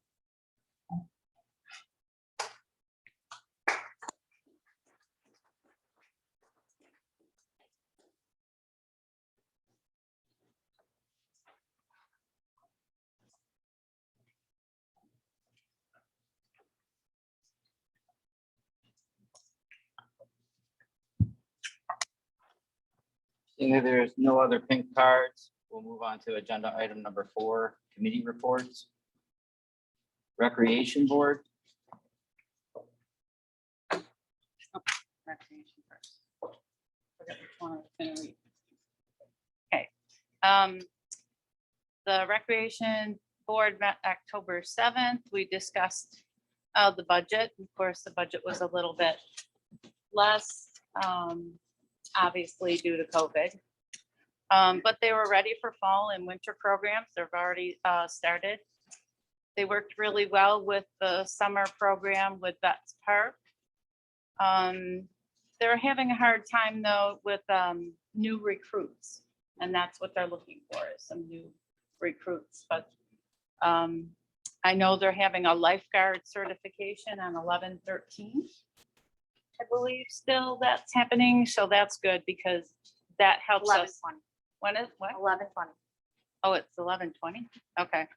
Seeing that there's no other pink cards, we'll move on to agenda item number 4, committee reports. Recreation Board. Recreation first. Forget which one I was gonna read. Okay. The Recreation Board met October 7th. We discussed the budget. Of course, the budget was a little bit less, obviously due to COVID. But they were ready for fall and winter programs. They've already started. They worked really well with the summer program with Vets Park. They're having a hard time though with new recruits, and that's what they're looking for, is some new recruits. But I know they're having a lifeguard certification on 11/13. I believe still that's happening, so that's good because that helps us. 11/20. When is what? 11/20. Oh, it's 11/20. Okay.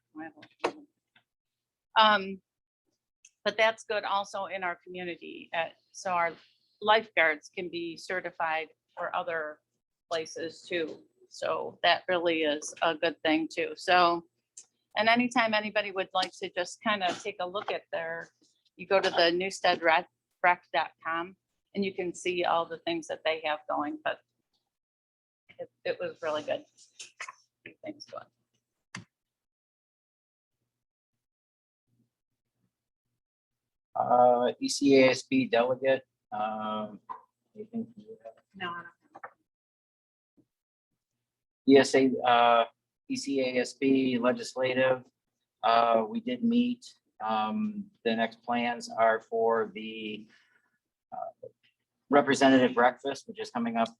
But that's good also in our community. So our lifeguards can be certified for other places too. So that really is a good thing too. So, and anytime anybody would like to just kind of take a look at you go to the newsteadrec.com and you can see all the things that they have going, but it was really good. Thanks, God. ECASB delegate. Anything from you? No, I don't. ECASB legislative. We did meet. The next plans are for the representative breakfast, which is coming up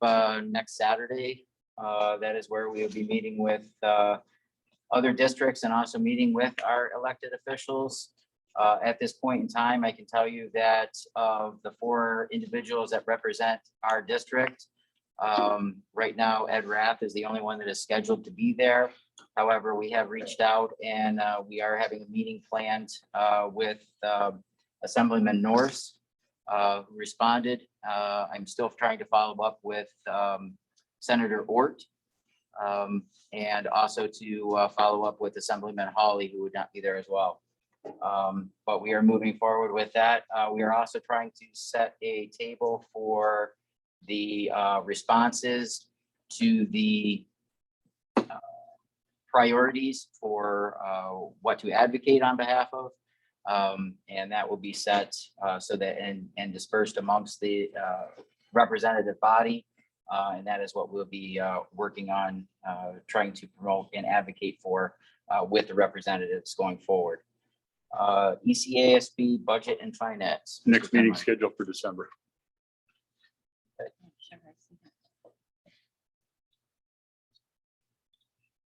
next Saturday. That is where we will be meeting with other districts and also meeting with our elected officials. At this point in time, I can tell you that of the 4 individuals that represent our district, right now, Ed Rath is the only one that is scheduled to be there. However, we have reached out and we are having a meeting planned with Assemblyman Norse, who responded. I'm still trying to follow up with Senator Ort, and also to follow up with Assemblyman Hawley, who would not be there as well. But we are moving forward with that. We are also trying to set a table for the responses to the priorities for what to advocate on behalf of. And that will be set so that and dispersed amongst the representative body. And that is what we'll be working on, trying to promote and advocate for with the representatives going forward. ECASB budget and finance. Next meeting Mr. scheduled for December.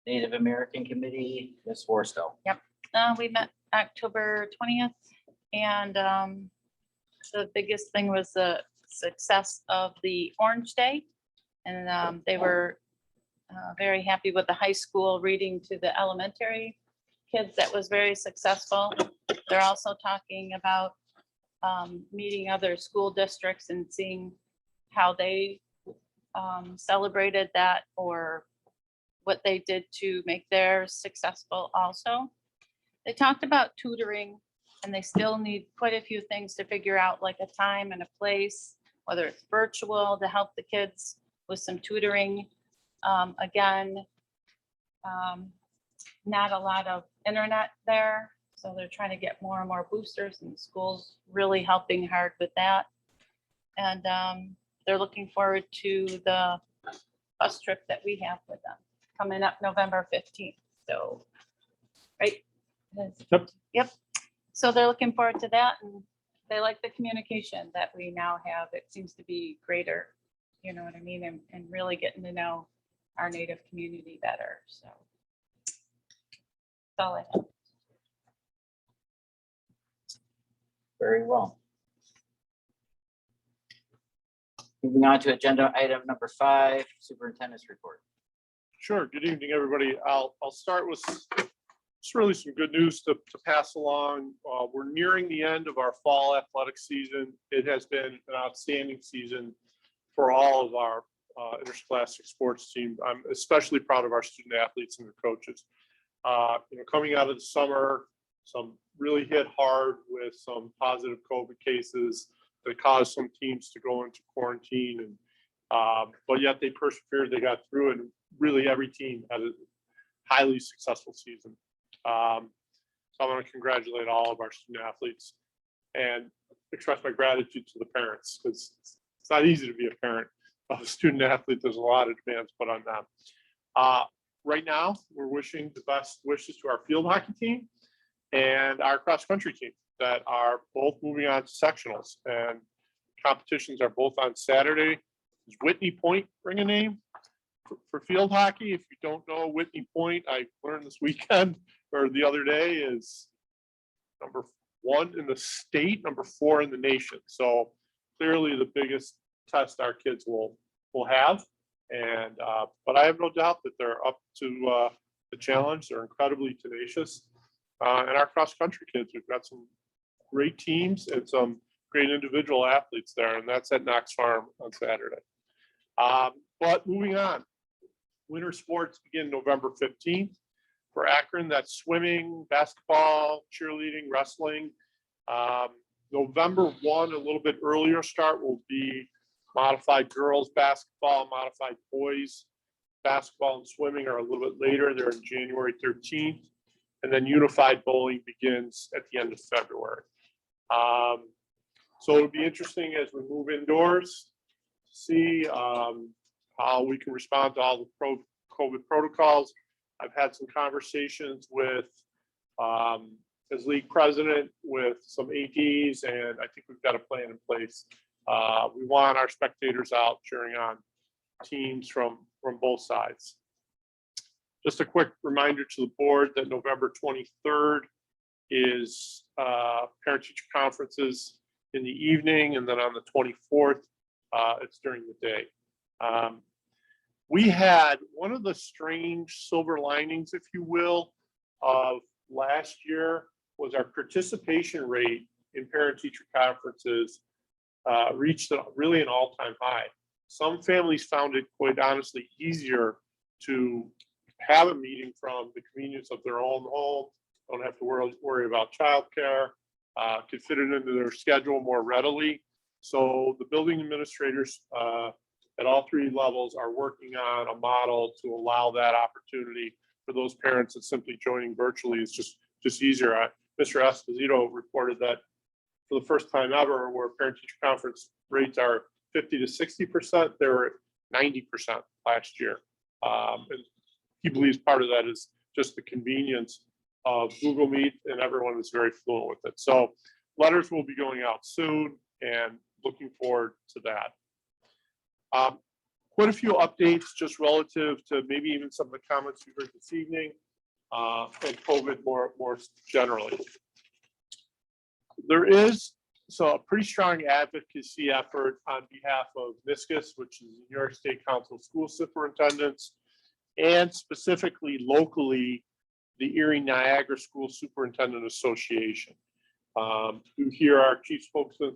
Native American Committee, Ms. Forsto. We met October 20th, and the biggest thing was the success of the Orange Day. And they were very happy with the high school reading to the elementary kids. That was very successful. They're also talking about meeting other school districts and seeing how they celebrated that or what they did to make theirs successful also. They talked about tutoring, and they still need quite a few things to figure out, like a time and a place, whether it's virtual to help the kids with some tutoring. Again, not a lot of internet there, so they're trying to get more and more boosters, and the school's really helping hard with that. And they're looking forward to the bus trip that we have with them coming up November 15th. So, right? Yep. Yep. So they're looking forward to that, and they like the communication that we now have. It seems to be greater, you know what I mean? And really getting to know our Native community better, so. That's all I have. Very well. Moving on to agenda item number 5, superintendent's report. Sure. Good evening, everybody. I'll start with just really some good news to pass along. We're nearing the end of our fall athletic season. It has been an outstanding season for all of our interscholastic sports team. I'm especially proud of our student athletes and their coaches. Coming out of the summer, some really hit hard with some positive COVID cases that caused some teams to go into quarantine, and but yet they persevered. They got through it. And really, every team had a highly successful season. So I want to congratulate all of our student athletes and express my gratitude to the parents, because it's not easy to be a parent of a student athlete. There's a lot of demands put on them. Right now, we're wishing the best wishes to our field hockey team and our cross country team that are both moving on to sectionals, and competitions are both on Saturday. Does Whitney Point ring a name for field hockey? If you don't know Whitney Point, I learned this weekend or the other day, is number 1 in the state, number 4 in the nation. So clearly the biggest test our kids will have. And but I have no doubt that they're up to the challenge. They're incredibly tenacious. And our cross country kids, we've got some great teams and some great individual athletes there, and that's at Knox Farm on Saturday. But moving on, winter sports begin November 15th. For Akron, that's swimming, basketball, cheerleading, wrestling. November 1, a little bit earlier start, will be modified girls basketball, modified boys basketball and swimming are a little bit later. They're in January 13th. And then unified bowling begins at the end of February. So it'll be interesting as we move indoors to see how we can respond to all the COVID protocols. I've had some conversations with, as league president, with some ADs, and I think we've got a plan in place. We want our spectators out cheering on teams from both sides. Just a quick reminder to the board that November 23rd is parent-teacher conferences in the evening, and then on the 24th, it's during the day. We had one of the strange silver linings, if you will, of last year was our participation rate in parent-teacher conferences reached really an all-time high. Some families found it, quite honestly, easier to have a meeting from the convenience of their own home, don't have to worry about childcare, could fit it into their schedule more readily. So the building administrators at all 3 levels are working on a model to allow that opportunity for those parents that simply joining virtually is just easier. Mr. Esposito reported that for the first time ever, where parent-teacher conference rates are 50 to 60%, they were 90% last year. And he believes part of that is just the convenience of Google Meet, and everyone is very fluent with it. So letters will be going out soon, and looking forward to that. Quite a few updates just relative to maybe even some of the comments we heard this evening, and COVID more generally. There is a pretty strong advocacy effort on behalf of NISCUS, which is the New York State Council of School Superintendents, and specifically locally, the Erie Niagara School Superintendent Association. You hear our chief spokesman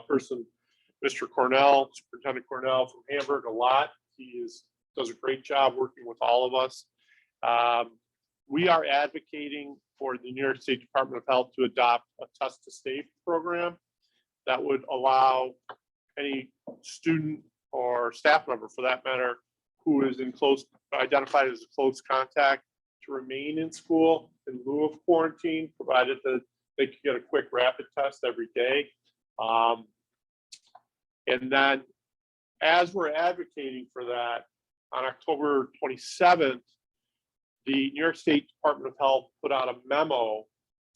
person, Mr. Cornell, Superintendent Cornell from Hamburg a lot. He does a great job working with all of us. We are advocating for the New York State Department of Health to adopt a test to stay program that would allow any student or staff member, for that matter, who is identified as a close contact to remain in school in lieu of quarantine, provided that they could get a quick rapid test every day. And then as we're advocating for that, on October 27th, the New York State Department of Health put out a memo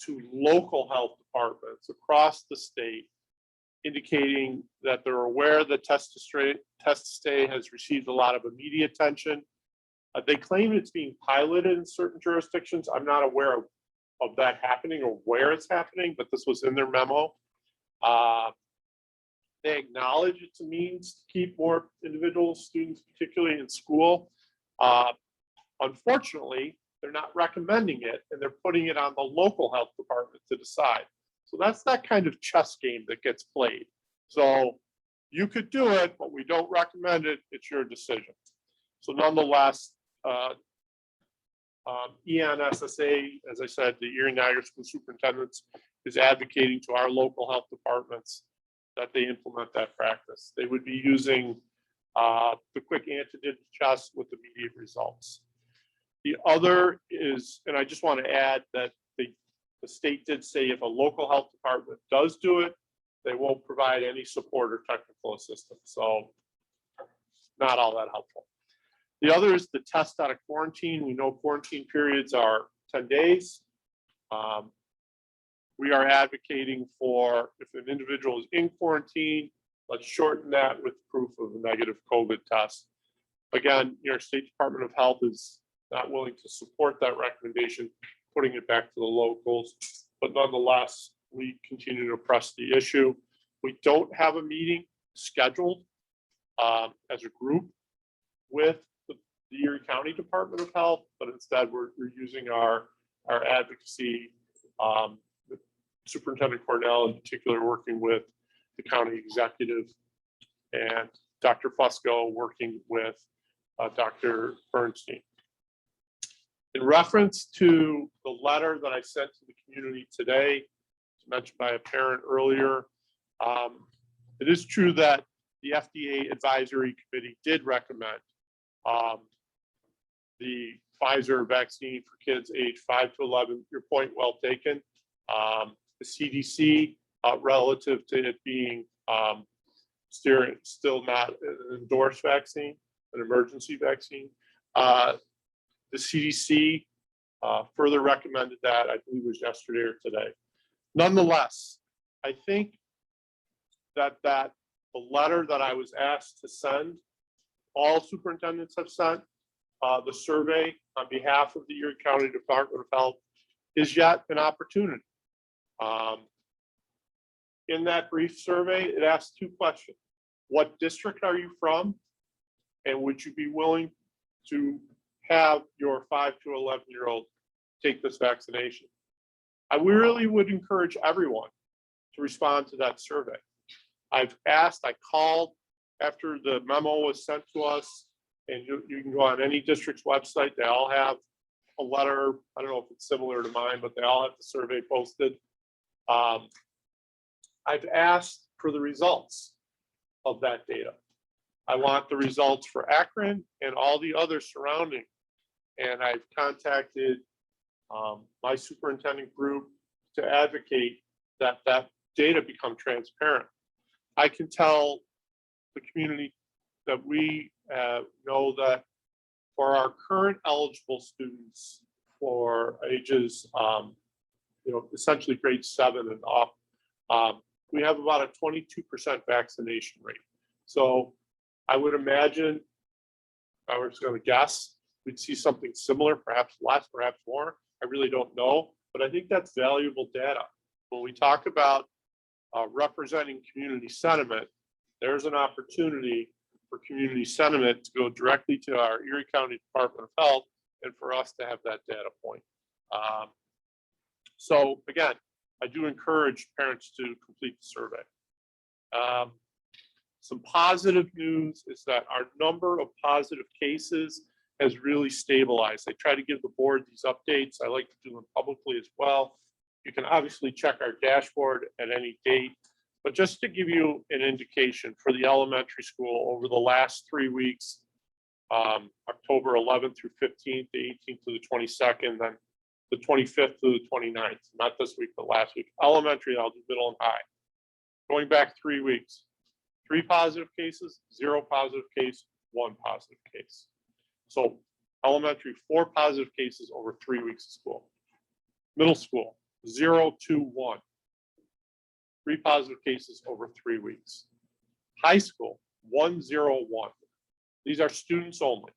to local health departments across the state, indicating that they're aware that test to stay has received a lot of immediate attention. They claim it's being piloted in certain jurisdictions. I'm not aware of that happening or where it's happening, but this was in their memo. They acknowledge it's a means to keep more individual students, particularly in school. Unfortunately, they're not recommending it, and they're putting it on the local health department to decide. So that's that kind of chess game that gets played. So you could do it, but we don't recommend it. It's your decision. So nonetheless, ENSSA, as I said, the Erie Niagara School Superintendents, is advocating to our local health departments that they implement that practice. They would be using the quick antigen test with immediate results. The other is, and I just want to add that the state did say if a local health department does do it, they won't provide any support or technical assistance. So not all that helpful. The other is the test out of quarantine. We know quarantine periods are 10 days. We are advocating for, if an individual is in quarantine, let's shorten that with proof of a negative COVID test. Again, New York State Department of Health is not willing to support that recommendation, putting it back to the locals. But nonetheless, we continue to press the issue. We don't have a meeting scheduled as a group with the Erie County Department of Health, but instead we're using our advocacy. Superintendent Cornell in particular working with the county executive, and Dr. Fusco working with Dr. Bernstein. In reference to the letter that I sent to the community today, mentioned by a parent earlier, it is true that the FDA Advisory Committee did recommend the Pfizer vaccine for kids aged 5 to 11. Your point well taken. The CDC, relative to it being still not an endorsed vaccine, an emergency vaccine, the CDC further recommended that, I believe it was yesterday or today. Nonetheless, I think that the letter that I was asked to send, all superintendents have sent, the survey on behalf of the Erie County Department of Health is yet an opportunity. In that brief survey, it asks 2 questions. What district are you from? And would you be willing to have your 5 to 11-year-old take this vaccination? I really would encourage everyone to respond to that survey. I've asked, I called after the memo was sent to us, and you can go on any district's website. They all have a letter. I don't know if it's similar to mine, but they all have the survey posted. I've asked for the results of that data. I want the results for Akron and all the other surrounding. And I've contacted my superintendent group, to advocate that that data become transparent. I can tell the community that we know that for our current eligible students for ages, essentially grade 7 and up, we have about a 22% vaccination rate. So I would imagine, I was going to guess, we'd see something similar, perhaps less, perhaps more. I really don't know, but I think that's valuable data. When we talk about representing community sentiment, there's an opportunity for community sentiment to go directly to our Erie County Department of Health and for us to have that data point. So again, I do encourage parents to complete the survey. Some positive news is that our number of positive cases has really stabilized. I try to give the board these updates. I like to do them publicly as well. You can obviously check our dashboard at any date, but just to give you an indication for the elementary school over the last 3 weeks, October 11th through 15th, the 18th to the 22nd, then the 25th to the 29th, not this week, but last week. Elementary, I'll do middle and high. Going back 3 weeks, 3 positive cases, 0 positive case, 1 positive case. So elementary, 4 positive cases over 3 weeks of school. Middle school, 0 to 1. 3 positive cases over 3 weeks. High school, 1, 0, 1. These are students only.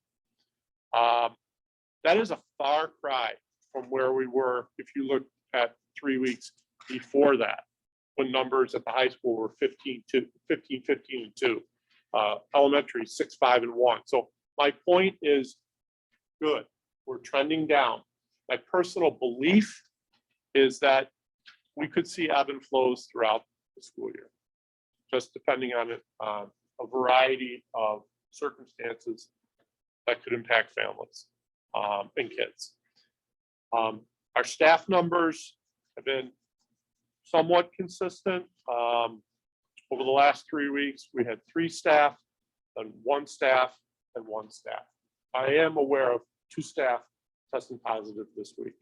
That is a far cry from where we were if you look at 3 weeks before that, when numbers at the high school were 15, 15, and 2. Elementary, 6, 5, and 1. So my point is good. We're trending down. My personal belief is that we could see ebb and flows throughout the school year, just depending on a variety of circumstances that could impact families and kids. Our staff numbers have been somewhat consistent. Over the last 3 weeks, we had 3 staff, and 1 staff, and 1 staff. I am aware of 2 staff testing positive this week.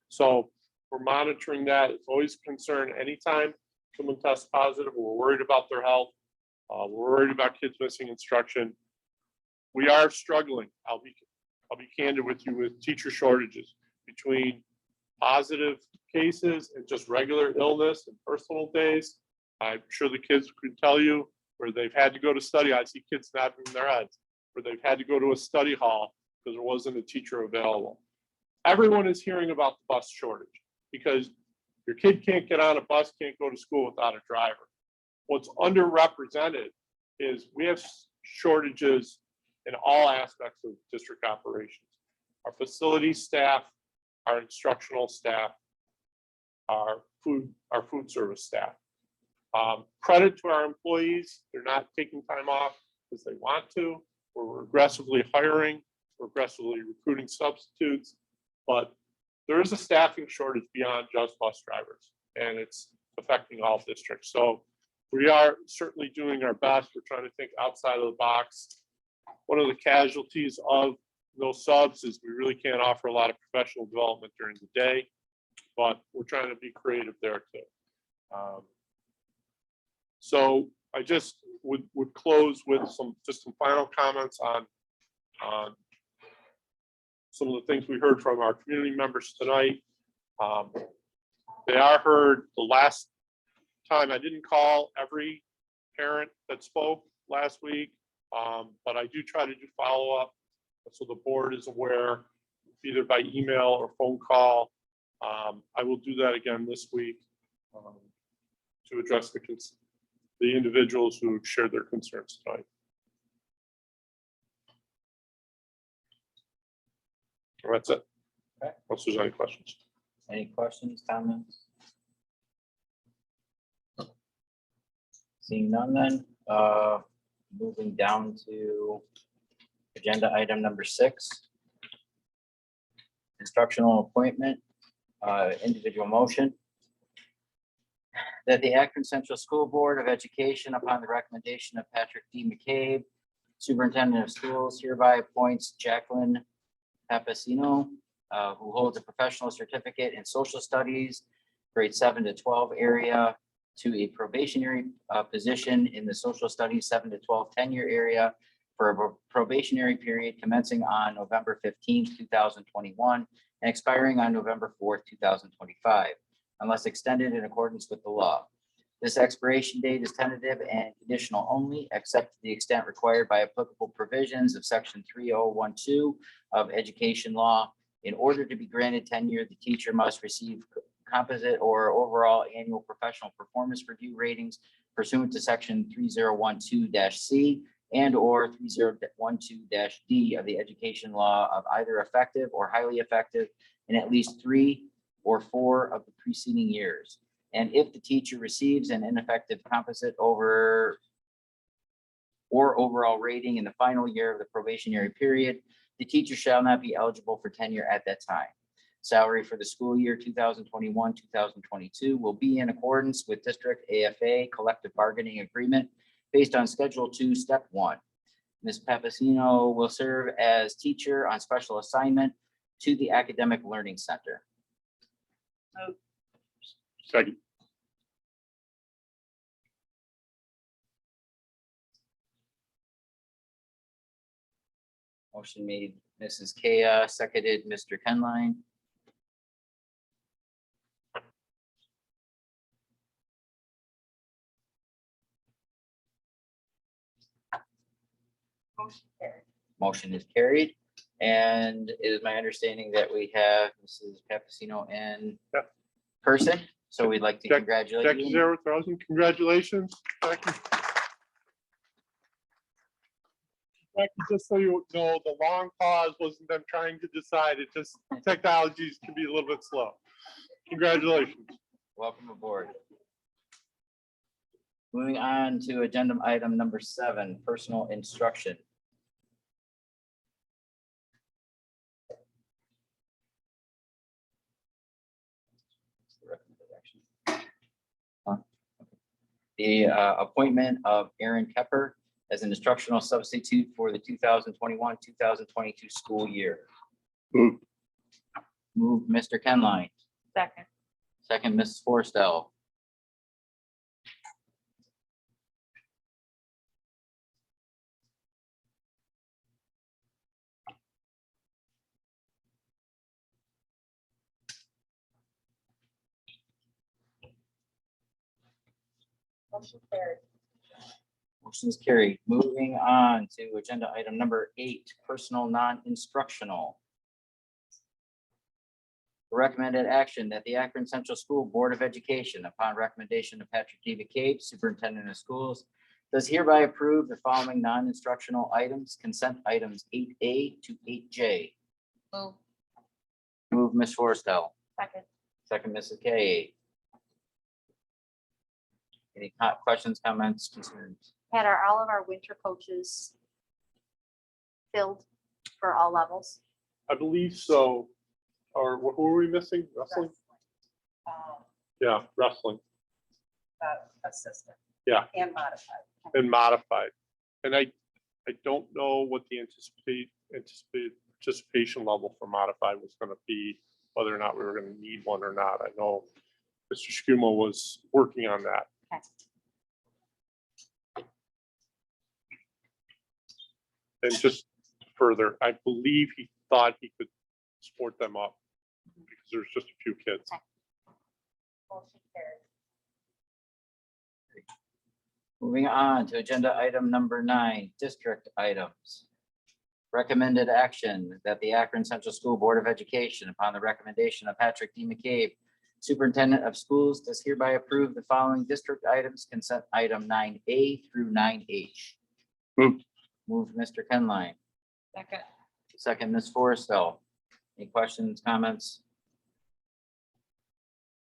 So we're monitoring that. It's always a concern anytime someone tests positive. We're worried about their health. We're worried about kids missing instruction. We are struggling. I'll be candid with you with teacher shortages between positive cases and just regular illness and personal days. I'm sure the kids could tell you where they've had to go to study. I see kids snapping their heads, where they've had to go to a study hall because there wasn't a teacher available. Everyone is hearing about the bus shortage because your kid can't get on a bus, can't go to school without a driver. What's underrepresented is we have shortages in all aspects of district operations. Our facility staff, our instructional staff, our food service staff. Credit to our employees, they're not taking time off because they want to. We're aggressively hiring, we're aggressively recruiting substitutes, but there is a staffing shortage beyond just bus drivers, and it's affecting all districts. So we are certainly doing our best. We're trying to think outside of the box. One of the casualties of no subs is we really can't offer a lot of professional development during the day, but we're trying to be creative there too. So I just would close with some final comments on some of the things we heard from our community members tonight. They are heard. The last time I didn't call every parent that spoke last week, but I do try to do follow-up so the board is aware, either by email or phone call. I will do that again this week to address the individuals who shared their concerns tonight. And that's it. Okay. Unless there's any questions. Any questions, comments? Seeing none then, moving down to agenda item number 6. Instructional appointment, individual motion. That the Akron Central School Board of Education, upon the recommendation of Patrick D. McCabe, Superintendent of Schools, hereby appoints Jacqueline Papasino who holds a professional certificate in social studies, grade 7 to 12 area, to a probationary position in the social studies 7 to 12 tenure area for a probationary period commencing on November 15th, 2021, and expiring on November 4th, 2025, unless extended in accordance with the law. This expiration date is tentative and conditional only, except to the extent required by applicable provisions of section 3012 of education law. In order to be granted tenure, the teacher must receive composite or overall annual professional performance review ratings pursuant to section 3012-C and or 3012-D of the education law of either effective or highly effective in at least 3 or 4 of the preceding years. And if the teacher receives an ineffective composite or overall rating in the final year of the probationary period, the teacher shall not be eligible for tenure at that time. Salary for the school year 2021-2022 will be in accordance with district AFA collective bargaining agreement based on Schedule 2, Step 1. Ms. Papasino will serve as teacher on special assignment to the Academic Learning Center. Second. Motion made, Mrs. Kaya, seconded, Mr. Kenline. Motion is carried. And it is my understanding that we have Mrs. Papasino in Yep. person. So we'd like to Jack- congratulate Jackie you. Zara-Thousand, congratulations. Jackie. Jackie, just so you know, the long pause wasn't them trying to decide. It just, technologies can be a little bit slow. Congratulations. Welcome aboard. Moving on to agenda item number 7, personal instruction. The appointment of Aaron Kepper as an instructional substitute for the 2021-2022 school year. Move. Move Mr. Kenline, Second. second Mrs. Forrestal. Motion carried. Motion is carried. Moving on to agenda item number 8, personal non-instructional. Recommended action that the Akron Central School Board of Education, upon recommendation of Patrick D. McCabe, Superintendent of Schools, does hereby approve the following non-instructional items, consent items 8A to 8J. Move. Move Ms. Forrestal, Second. second Mrs. K. Any questions, comments, concerns? Pat, are all of our winter coaches filled for all levels? I believe so. Or who are we missing? Wrestling? Yeah, wrestling Assistant. Yeah. And modified. and modified. And I don't know what the anticipated participation level for modified was going to be, whether or not we were going to need one or not. I know Mr. Skuma was working on that. Okay. And just further, I believe he thought he could sport them up because there's just a few kids. Motion carried. Moving on to agenda item number 9, district items. Recommended action that the Akron Central School Board of Education, upon the recommendation of Patrick D. McCabe, Superintendent of Schools, does hereby approve the following district items, consent item 9A through 9H. Move. Move Mr. Kenline, Second. second Ms. Forrestal. Any questions, comments?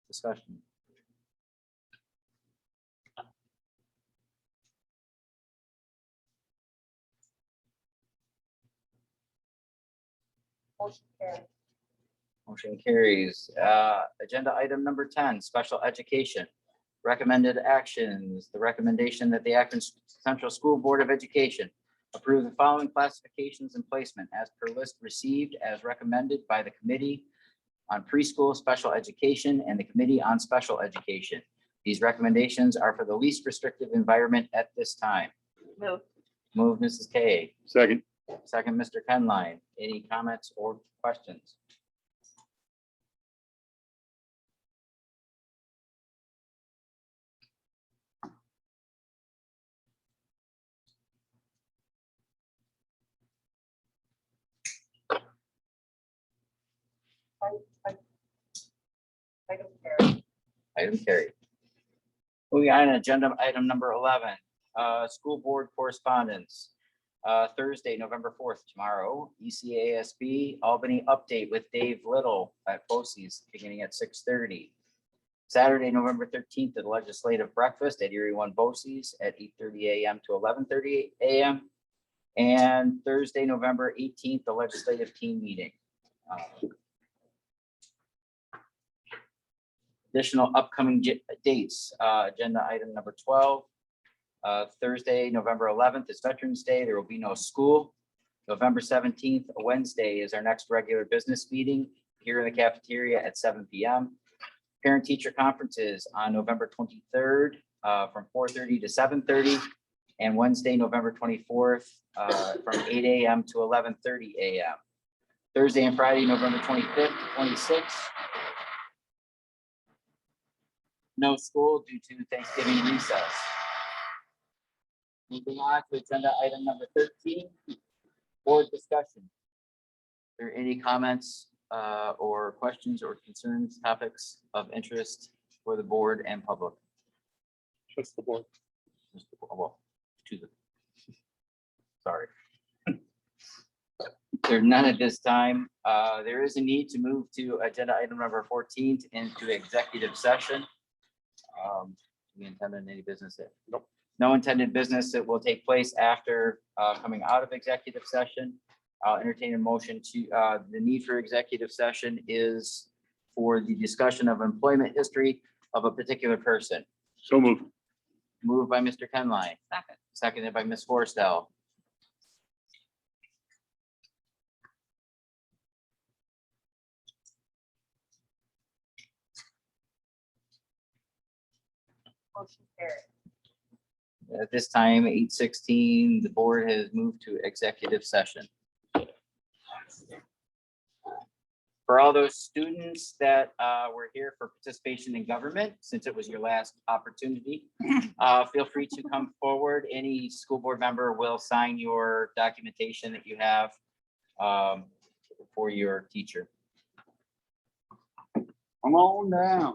Discussion. Motion carried. Motion carries. Agenda item number 10, special education. Recommended actions, the recommendation that the Akron Central School Board of Education, Approve the following classifications and placement as per list received as recommended by the Committee on Preschool Special Education and the Committee on Special Education. These recommendations are for the least restrictive environment at this time. Move. Move Mrs. K. Second. Second, Mr. Kenline. Any comments or questions? Item carried. Moving on to agenda item number 11, school board correspondence. Thursday, November 4th, tomorrow, ECASB Albany update with Dave Little at BOCES beginning at 6:30. Saturday, November 13th, the legislative breakfast at Erie One BOCES at 8:30 a.m. to 11:30 a.m. And Thursday, November 18th, the legislative team meeting. Additional upcoming dates, agenda item number 12. Thursday, November 11th is Veterans Day. There will be no school. November 17th, a Wednesday, is our next regular business meeting here in the cafeteria at 7 p.m. Parent-teacher conferences on November 23rd from 4:30 to 7:30, and Wednesday, November 24th from 8 a.m. to 11:30 a.m. Thursday and Friday, November 25th to 26th. No school due to Thanksgiving recess. Moving on to agenda item number 13, board discussion. Are there any comments or questions or concerns, topics of interest for the board and public? Just the board. Well, to the, sorry. There's none at this time. There is a need to move to agenda item number 14 into executive session. We intended any business there? Nope. No intended business that will take place after coming out of executive session. I'll entertain a motion to, the need for executive session is for the discussion of employment history of a particular person. So moved. Moved by Mr. Kenline, Second. seconded by Ms. Forrestal. Motion carried. At this time, 8:16, the board has moved to executive session. For all those students that were here for participation in government, since it was your last opportunity, feel free to come forward. Any school board member will sign your documentation that you have for your teacher. Come on down.